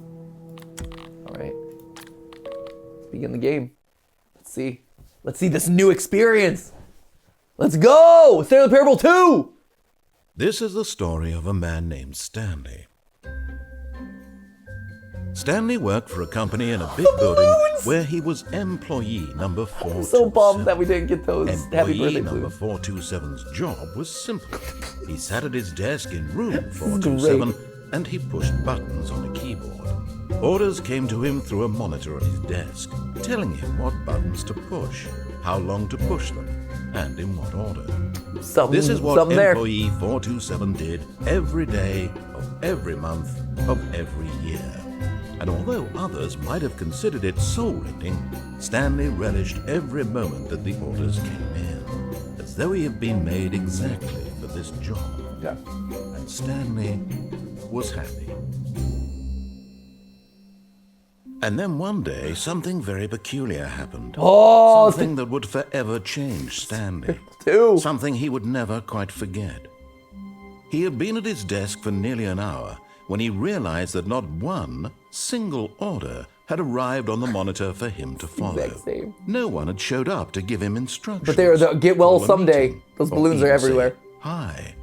All right. Let's begin the game. Let's see. Let's see this new experience. Let's go! Stanley Parable 2! This is the story of a man named Stanley. Stanley worked for a company in a big building where he was employee number 427. I'm so bummed that we didn't get those happy birthday Employee number clues. 427's job was simple. He sat at his desk in room is 427 and he pushed buttons on a keyboard. Orders came to him through a monitor on his desk, telling him what buttons to push, how long to push them, and in what order. This is what employee 427 did every day of every month of every year. And although others might have considered it soul-rending, Stanley relished every moment that the orders came in, as though he had been made exactly for this job. Yeah. And Stanley was happy. And then one day, something very peculiar happened. Oh, Something that would forever change Stanley. 2. Something he would never quite forget. He had been at his desk for nearly an hour when he realized that not one single order had arrived on the monitor for him to follow. Exact same. No one had showed up to give him instructions. But they'll get well call a someday. meeting, Those or balloons are even say everywhere. Hi.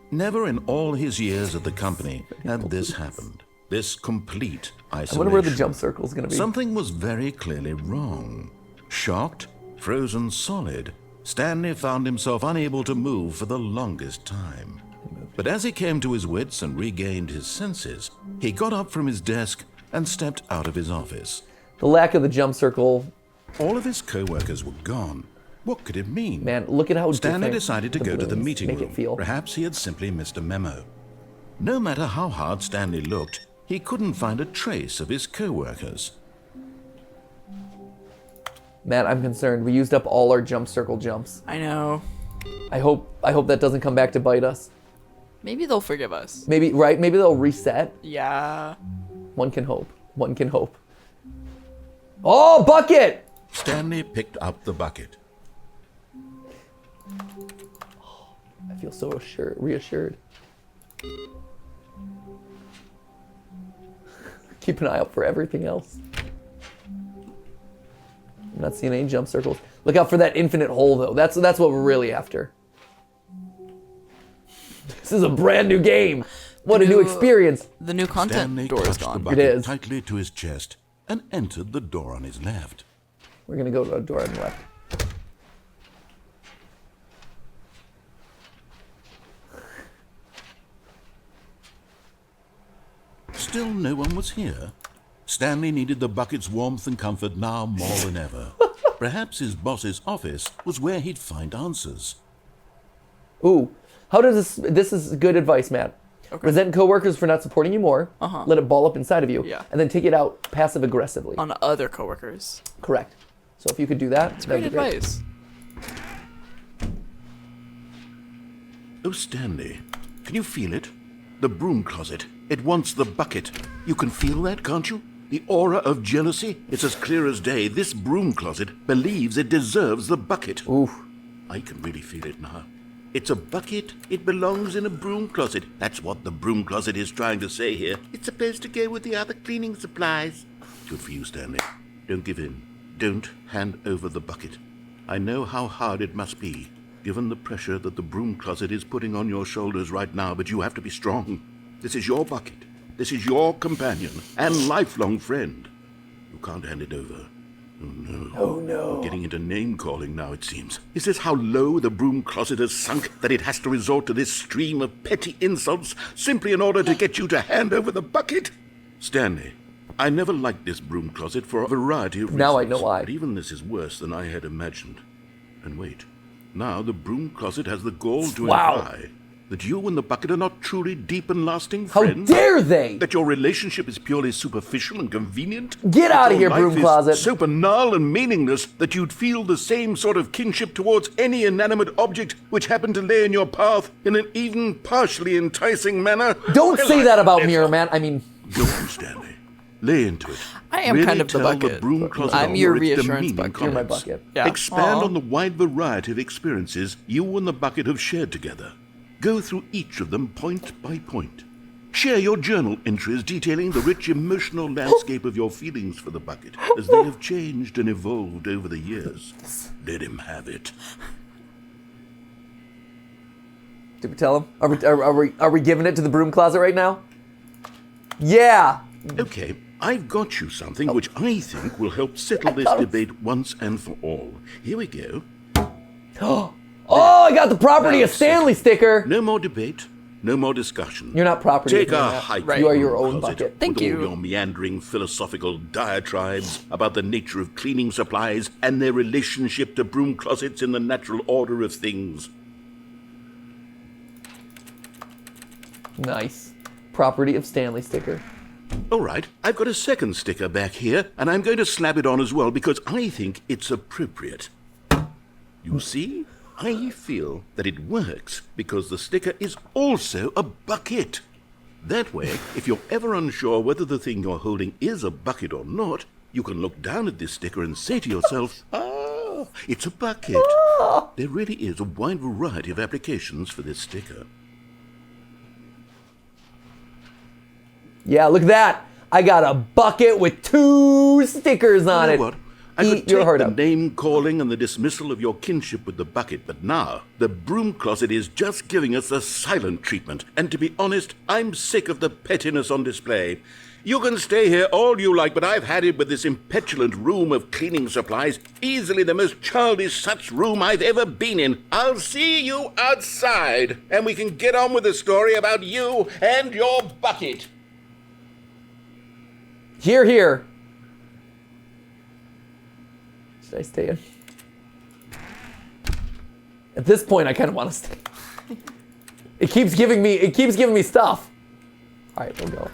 Never in all his years at the company had this happened. This complete isolation. I wonder where the jump circle is going to be. Something was very clearly wrong. Shocked, frozen solid, Stanley found himself unable to move for the longest time. But as he came to his wits and regained his senses, he got up from his desk and stepped out of his office. The lack of the jump circle. All of his co-workers were gone. What could it mean? Man, look at how Stanley different decided to the go to the balloons meeting make room. it feel. Perhaps he had simply missed a memo. No matter how hard Stanley looked, he couldn't find a trace of his co-workers. Man, I'm concerned. We used up all our jump circle jumps. I know. I hope that doesn't come back to bite us. Maybe they'll forgive us. Maybe, right? Maybe they'll reset. Yeah. One can hope. One can hope. Oh, bucket! Stanley picked up the bucket. I feel so reassured. Keep an eye out for everything else. I'm not seeing any jump circles. Look out for that infinite hole, though. That's what we're really after. This is a brand new game. What a new experience. The new content Stanley door is clutched the gone. bucket It is. tightly to his chest and entered the door on his left. We're gonna go to a door on the left. Still no one was here. Stanley needed the bucket's warmth and comfort now more than ever. Perhaps his boss's office was where he'd find answers. Ooh, how does this is good advice, Matt. Okay. Resent coworkers for not supporting you more. Let it ball up inside of you. Yeah. And then take it out passive aggressively. On other coworkers. Correct. So if you could do that, It's that'd great be great. advice. Oh, Stanley, can you feel it? The broom closet. It wants the bucket. You can feel that, can't you? The aura of jealousy? It's as clear as day. This broom closet believes it deserves the bucket. Oof. I can really feel it now. It's a bucket. It belongs in a broom closet. That's what the broom closet is trying to say here. It's supposed to go with the other cleaning supplies. Good for you, Stanley. Don't give in. Don't hand over the bucket. I know how hard it must be, given the pressure that the broom closet is putting on your shoulders right now, but you have to be strong. This is your bucket. This is your companion and lifelong friend. You can't hand it over. Oh no. Oh no. We're getting into name-calling now, it seems. Is this how low the broom closet has sunk, that it has to resort to this stream of petty insults simply in order to get you to hand over the bucket? Stanley, I never liked this broom closet for a variety of reasons. Now I know why. But even this is worse than I had imagined. And wait, now the broom closet has the gall to imply that you and the bucket are not truly deep and lasting How friends. dare they? That your relationship is purely superficial and convenient. Get That out of your here, broom life is closet. so banal and meaningless that you'd feel the same sort of kinship towards any inanimate object which happened to lay in your path in an even partially enticing manner. Don't Well, say I that about never- Mirror Man. I mean, Go on, Stanley. Lay into it. I am Really kind of the tell bucket. broom closet I'm owner your its reassurance demeaning bucket. you're my comments. bucket. Yeah. Expand Aw. on the wide variety of experiences you and the bucket have shared together. Go through each of them point by point. Share your journal entries detailing the rich emotional landscape of your feelings for the bucket as they have changed and evolved over the years. Let him have it. Did we tell him? Are we giving it to the broom closet right now? Yeah. Okay, I've got you something which I think will help settle this got it. debate once and for all. Here we go. Oh, I got the property of Now, Stanley sticker. No more debate, no more discussion. You're not property. Take Mirror a Man. hike. Right. You are your own closet bucket. Thank with you. all your meandering philosophical diatribes about the nature of cleaning supplies and their relationship to broom closets in the natural order of things. Nice. Property of Stanley sticker. All right, I've got a second sticker back here, and I'm going to slap it on as well because I think it's appropriate. You see? I feel that it works because the sticker is also a bucket. That way, if you're ever unsure whether the thing you're holding is a bucket or not, you can look down at this sticker and say to yourself, ah, it's a bucket. There really is a wide variety of applications for this sticker. Yeah, look at that. I got a bucket with 2 stickers on You it. know what? I Eat could your take heart the out. name calling and the dismissal of your kinship with the bucket, but now the broom closet is just giving us the silent treatment. And to be honest, I'm sick of the pettiness on display. You can stay here all you like, but I've had it with this impetulant room of cleaning supplies. Easily the most childish such room I've ever been in. I'll see you outside, and we can get on with the story about you and your bucket. Here, here. Should I stay in? At this point, I kind of want to stay. It keeps giving me stuff. All right, we'll go.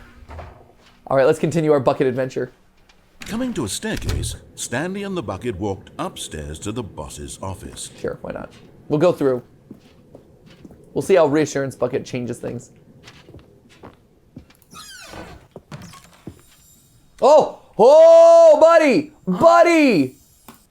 All right, let's continue our bucket adventure. Coming to a staircase, Stanley and the bucket walked upstairs to the boss's office. Sure, why not? We'll go through. We'll see how reassurance bucket changes things. Oh, buddy!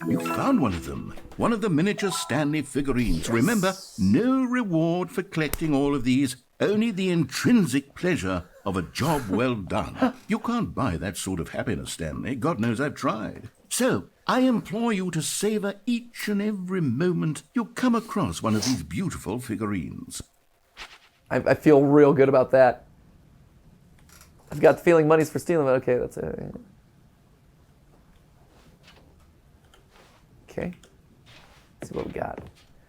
You found one of them. One of the miniature Stanley figurines. Remember, no reward for collecting all of these, only the intrinsic pleasure of a job well done. You can't buy that sort of happiness, Stanley. God knows I've tried. So, I implore you to savor each and every moment you come across one of these beautiful figurines. I feel real good about that. I've got the feeling money's for stealing, but okay, that's it. Okay. Let's see what we got.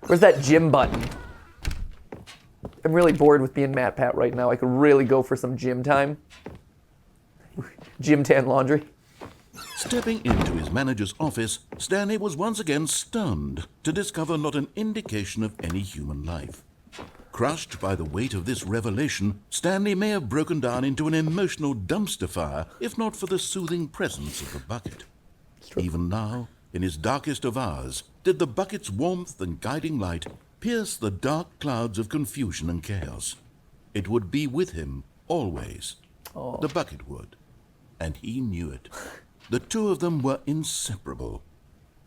Where's that gym button? I'm really bored with being MatPat right now. I could really go for some gym time. Gym tan laundry. Stepping into his manager's office, Stanley was once again stunned to discover not an indication of any human life. Crushed by the weight of this revelation, Stanley may have broken down into an emotional dumpster fire if not for the soothing presence of the bucket. Even now, in his darkest of hours, did the bucket's warmth and guiding light pierce the dark clouds of confusion and chaos. It would be with him always. The bucket would. And he knew it. The two of them were inseparable.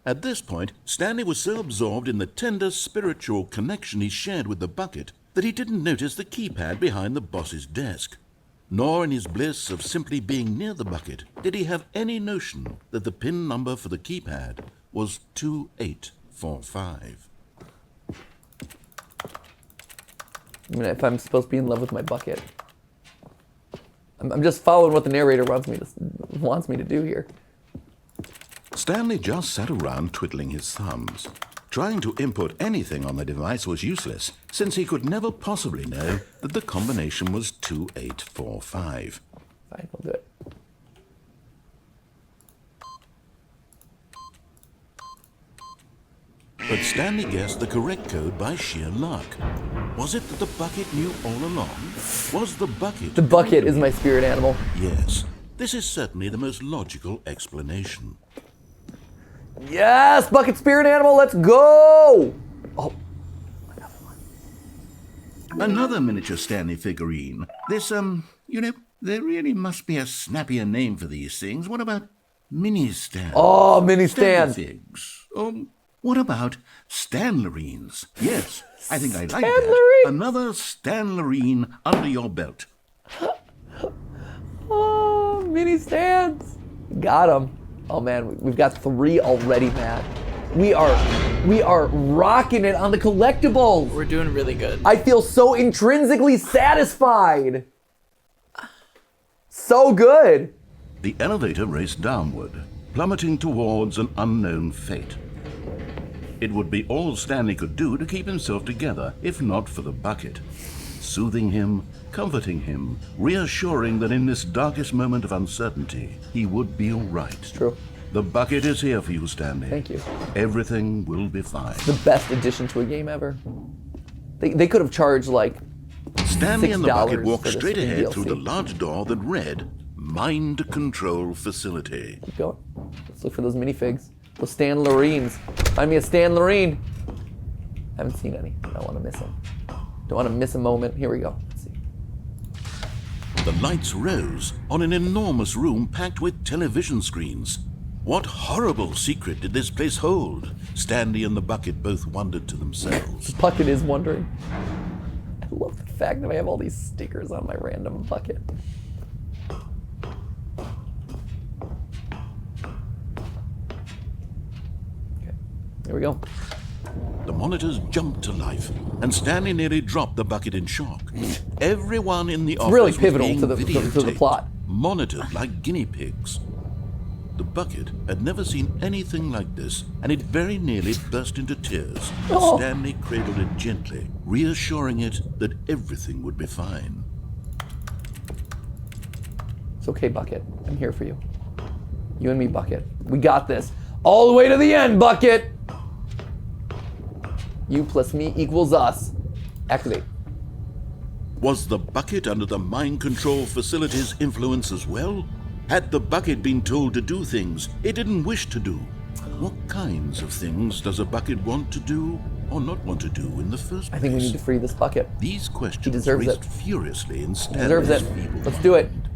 At this point, Stanley was so absorbed in the tender spiritual connection he shared with the bucket that he didn't notice the keypad behind the boss's desk. Nor in his bliss of simply being near the bucket did he have any notion that the PIN number for the keypad was 2845. I mean, if I'm supposed to be in love with my bucket. I'm just following what the narrator wants me to do here. Stanley just sat around twiddling his thumbs. Trying to input anything on the device was useless, since he could never possibly know that the combination was 2845. Fine, we'll do it. But Stanley guessed the correct code by sheer luck. Was it that the bucket knew all along? Was the bucket... The bucket is my spirit animal. Yes, this is certainly the most logical explanation. Yes, bucket spirit animal, let's go! Oh, another one. Another miniature Stanley figurine. This, there really must be a snappier name for these things. What about mini Stan? Oh, mini Stan. Figs. What about Stanlerines? Yes, I think I like that. Stanlerine. Another Stanlerine under your belt. Oh, mini stands. Got him. Oh man, we've got 3 already, Matt. We are rocking it on the collectibles. We're doing really good. I feel so intrinsically satisfied. So good. The elevator raced downward, plummeting towards an unknown fate. It would be all Stanley could do to keep himself together, if not for the bucket. Soothing him, comforting him, reassuring that in this darkest moment of uncertainty, he would be all right. It's true. The bucket is here for you, Stanley. Thank you. Everything will be fine. The best addition to a game ever. They could have charged like Stanley and the bucket $6 walked for this straight ahead DLC. through the large door that read, Mind Control Facility. Keep going. Let's look for those minifigs. Those Stanlerines. Find me a Stanlerine. Haven't seen any. I don't want to miss them. Don't want to miss a moment. Here we go. Let's see. The lights rose on an enormous room packed with television screens. What horrible secret did this place hold? Stanley and the bucket both wondered to themselves. The bucket is wondering. I love the fact that I have all these stickers on my random bucket. Okay, here we go. The monitors jumped to life, and Stanley nearly dropped the bucket in shock. Everyone in the office really was pivotal being to the videotaped, plot. monitored like guinea pigs. The bucket had never seen anything like this, and it very nearly burst into tears as Oh. Stanley cradled it gently, reassuring it that everything would be fine. It's okay, Bucket. I'm here for you. You and me, Bucket. We got this. All the way to the end, Bucket! You plus me equals us. Activate. Was the bucket under the mind control facility's influence as well? Had the bucket been told to do things it didn't wish to do? What kinds of things does a bucket want to do or not want to do in the first place? I think we need to free this Bucket. These questions deserves raced it. furiously in He deserves Stanley's it. feeble Let's do it. mind.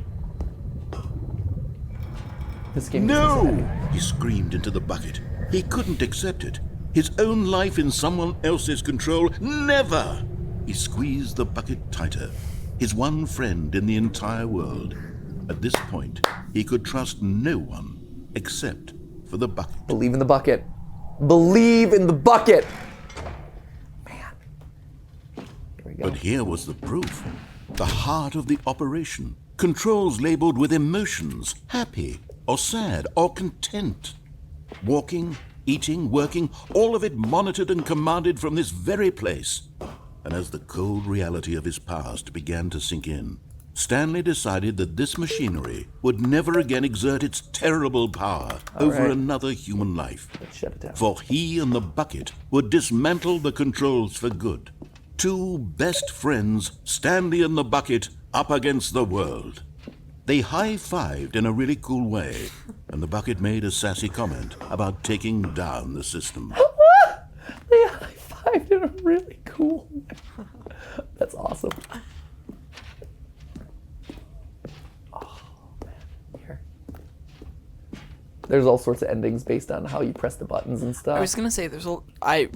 This game No! is He screamed into the bucket. He couldn't accept it. His own life in someone else's control. Never! He squeezed the bucket tighter. His one friend in the entire world. At this point, he could trust no one except for the bucket. Believe in the Bucket. Believe in the Bucket! Man. Here we go. But here was the proof. The heart of the operation. Controls labeled with emotions, happy or sad or content. Walking, eating, working, all of it monitored and commanded from this very place. And as the cold reality of his past began to sink in, Stanley decided that this machinery would never again exert its terrible power over right. another human life. Let's shut it down. For he and the bucket would dismantle the controls for good. Two best friends, Stanley and the bucket, up against the world. They high-fived in a really cool way, and the bucket made a sassy comment about taking down the system. They high-fived in a really cool way. That's awesome. Oh, man. Here. There's all sorts of endings based on how you press the buttons and stuff. I was gonna say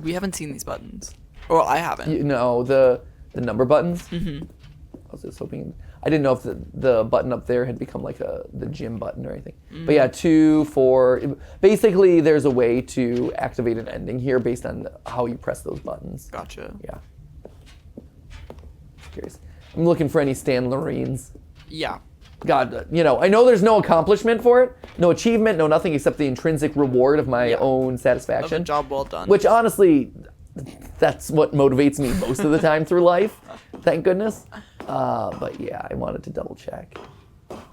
we haven't seen these buttons. Well, I haven't. You know, the number buttons? Mm-hmm. I was just hoping... I didn't know if the button up there had become like the gym button or anything. But yeah, 2, 4... Basically, there's a way to activate an ending here based on how you press those buttons. Gotcha. Yeah. Curious. I'm looking for any Stanlerines. Yeah. God, you know, I know there's no accomplishment for it, no achievement, no nothing except the intrinsic reward of my own Of satisfaction. a job well done. Which honestly, that's what motivates me most of the time through life. Thank goodness. But yeah, I wanted to double check.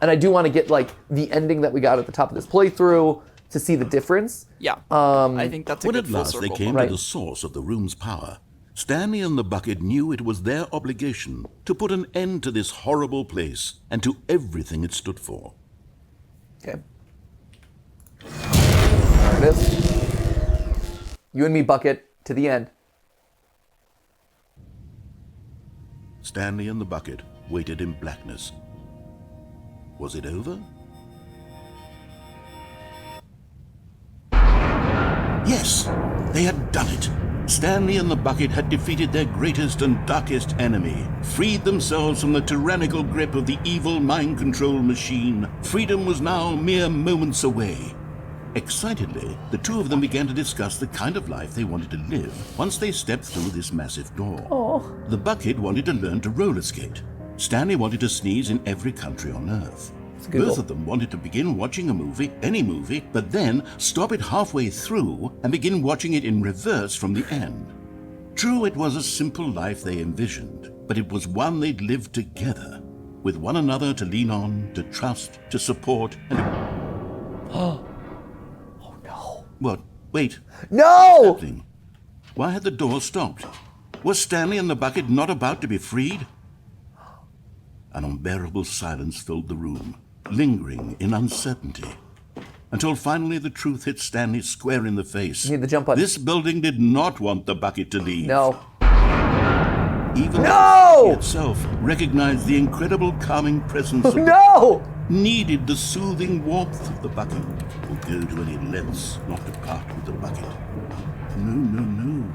And I do want to get like the ending that we got at the top of this playthrough to see the difference. Yeah. I think that's a When good at full last they circle. came Right. to the source of the room's power, Stanley and the bucket knew it was their obligation to put an end to this horrible place and to everything it stood for. Okay. There it is. You and me, bucket, to the end. Stanley and the bucket waited in blackness. Was it over? Yes, they had done it. Stanley and the bucket had defeated their greatest and darkest enemy, freed themselves from the tyrannical grip of the evil mind control machine. Freedom was now mere moments away. Excitedly, the two of them began to discuss the kind of life they wanted to live once they stepped through this massive door. The bucket wanted to learn to roller skate. Stanley wanted to sneeze in every country on Earth. Both of them wanted to begin watching a movie, any movie, but then stop it halfway through and begin watching it in reverse from the end. True, it was a simple life they envisioned, but it was one they'd lived together, with one another to lean on, to trust, to support, and Oh no. What? Wait. No! Happening? Why had the door stopped? Was Stanley and the bucket not about to be freed? An unbearable silence filled the room, lingering in uncertainty, until finally the truth hit Stanley square in the face. You need the jump button. This building did not want the bucket to leave. No. Even No! the bucket itself recognized the incredible calming presence of No! needed the soothing warmth of the bucket, would go to any lengths not to part with the bucket. No.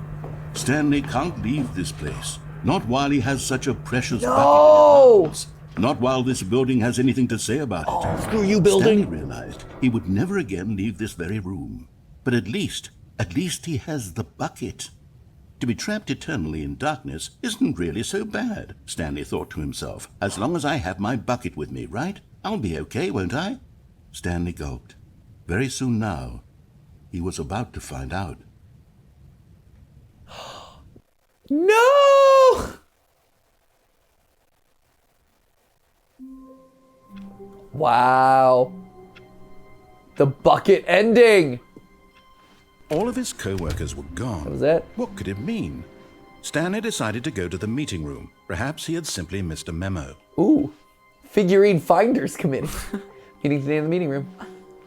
Stanley can't leave this place. Not while he has such a precious bucket in his arms. Not while this building has anything to say about it. Screw you, building. Stanley realized he would never again leave this very room. But at least he has the bucket. To be trapped eternally in darkness isn't really so bad, Stanley thought to himself. As long as I have my bucket with me, right? I'll be okay, won't I? Stanley gulped. Very soon now, he was about to find out. No! Wow. The bucket ending. All of his co-workers were gone. That was it? What could it mean? Stanley decided to go to the meeting room. Perhaps he had simply missed a memo. Ooh. Figurine Finders Committee. Meeting today in the meeting room.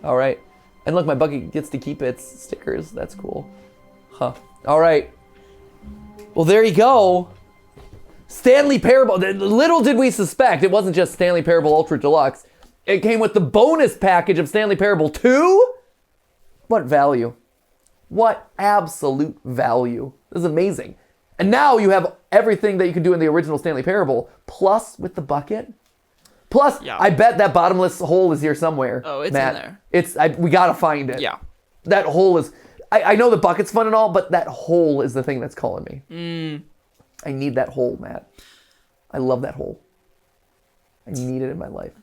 All right. And look, my bucket gets to keep its stickers. That's cool. Huh. All right. Well, there you go. Stanley Parable. Little did we suspect it wasn't just Stanley Parable Ultra Deluxe. It came with the bonus package of Stanley Parable 2. What value? What absolute value. This is amazing. And now you have everything that you can do in the original Stanley Parable, plus with the bucket. Plus, Yeah. I bet that bottomless hole is here somewhere. Oh, it's Matt. in there. We gotta find it. Yeah. That hole is... I know the bucket's fun and all, but that hole is the thing that's calling me. I need that hole, Matt. I love that hole. I need it in my life.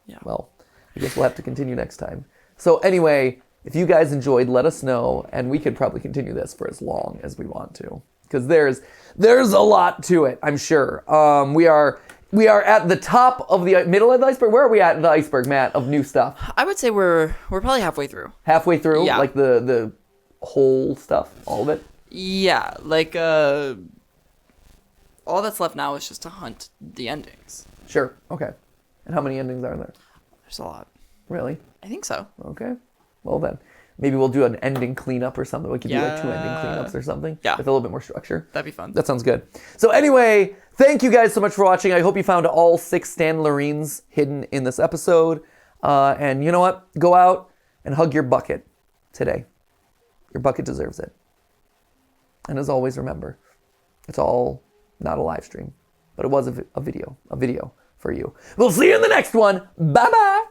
Yeah. Well, I guess we'll have to continue next time. So anyway, if you guys enjoyed, let us know, and we could probably continue this for as long as we want to, because there's a lot to it, I'm sure. We are at the top of the middle of the iceberg. Where are we at in the iceberg, Matt, of new stuff? I would say we're probably halfway through. Halfway through, Yeah. like the whole stuff, all of it. Yeah, like all that's left now is just to hunt the endings. Sure. Okay. And how many endings are there? There's a lot. Really? I think so. Okay. Well then, maybe we'll do an ending cleanup or something. We could do like 2 ending cleanups or something. Yeah. With a little bit more structure. That'd be fun. That sounds good. So anyway, thank you guys so much for watching. I hope you found all 6 Stan Lorines hidden in this episode. And you know what? Go out and hug your bucket today. Your bucket deserves it. And as always, remember, it's all not a live stream, but it was a video for you. We'll see you in the next one. Bye-bye.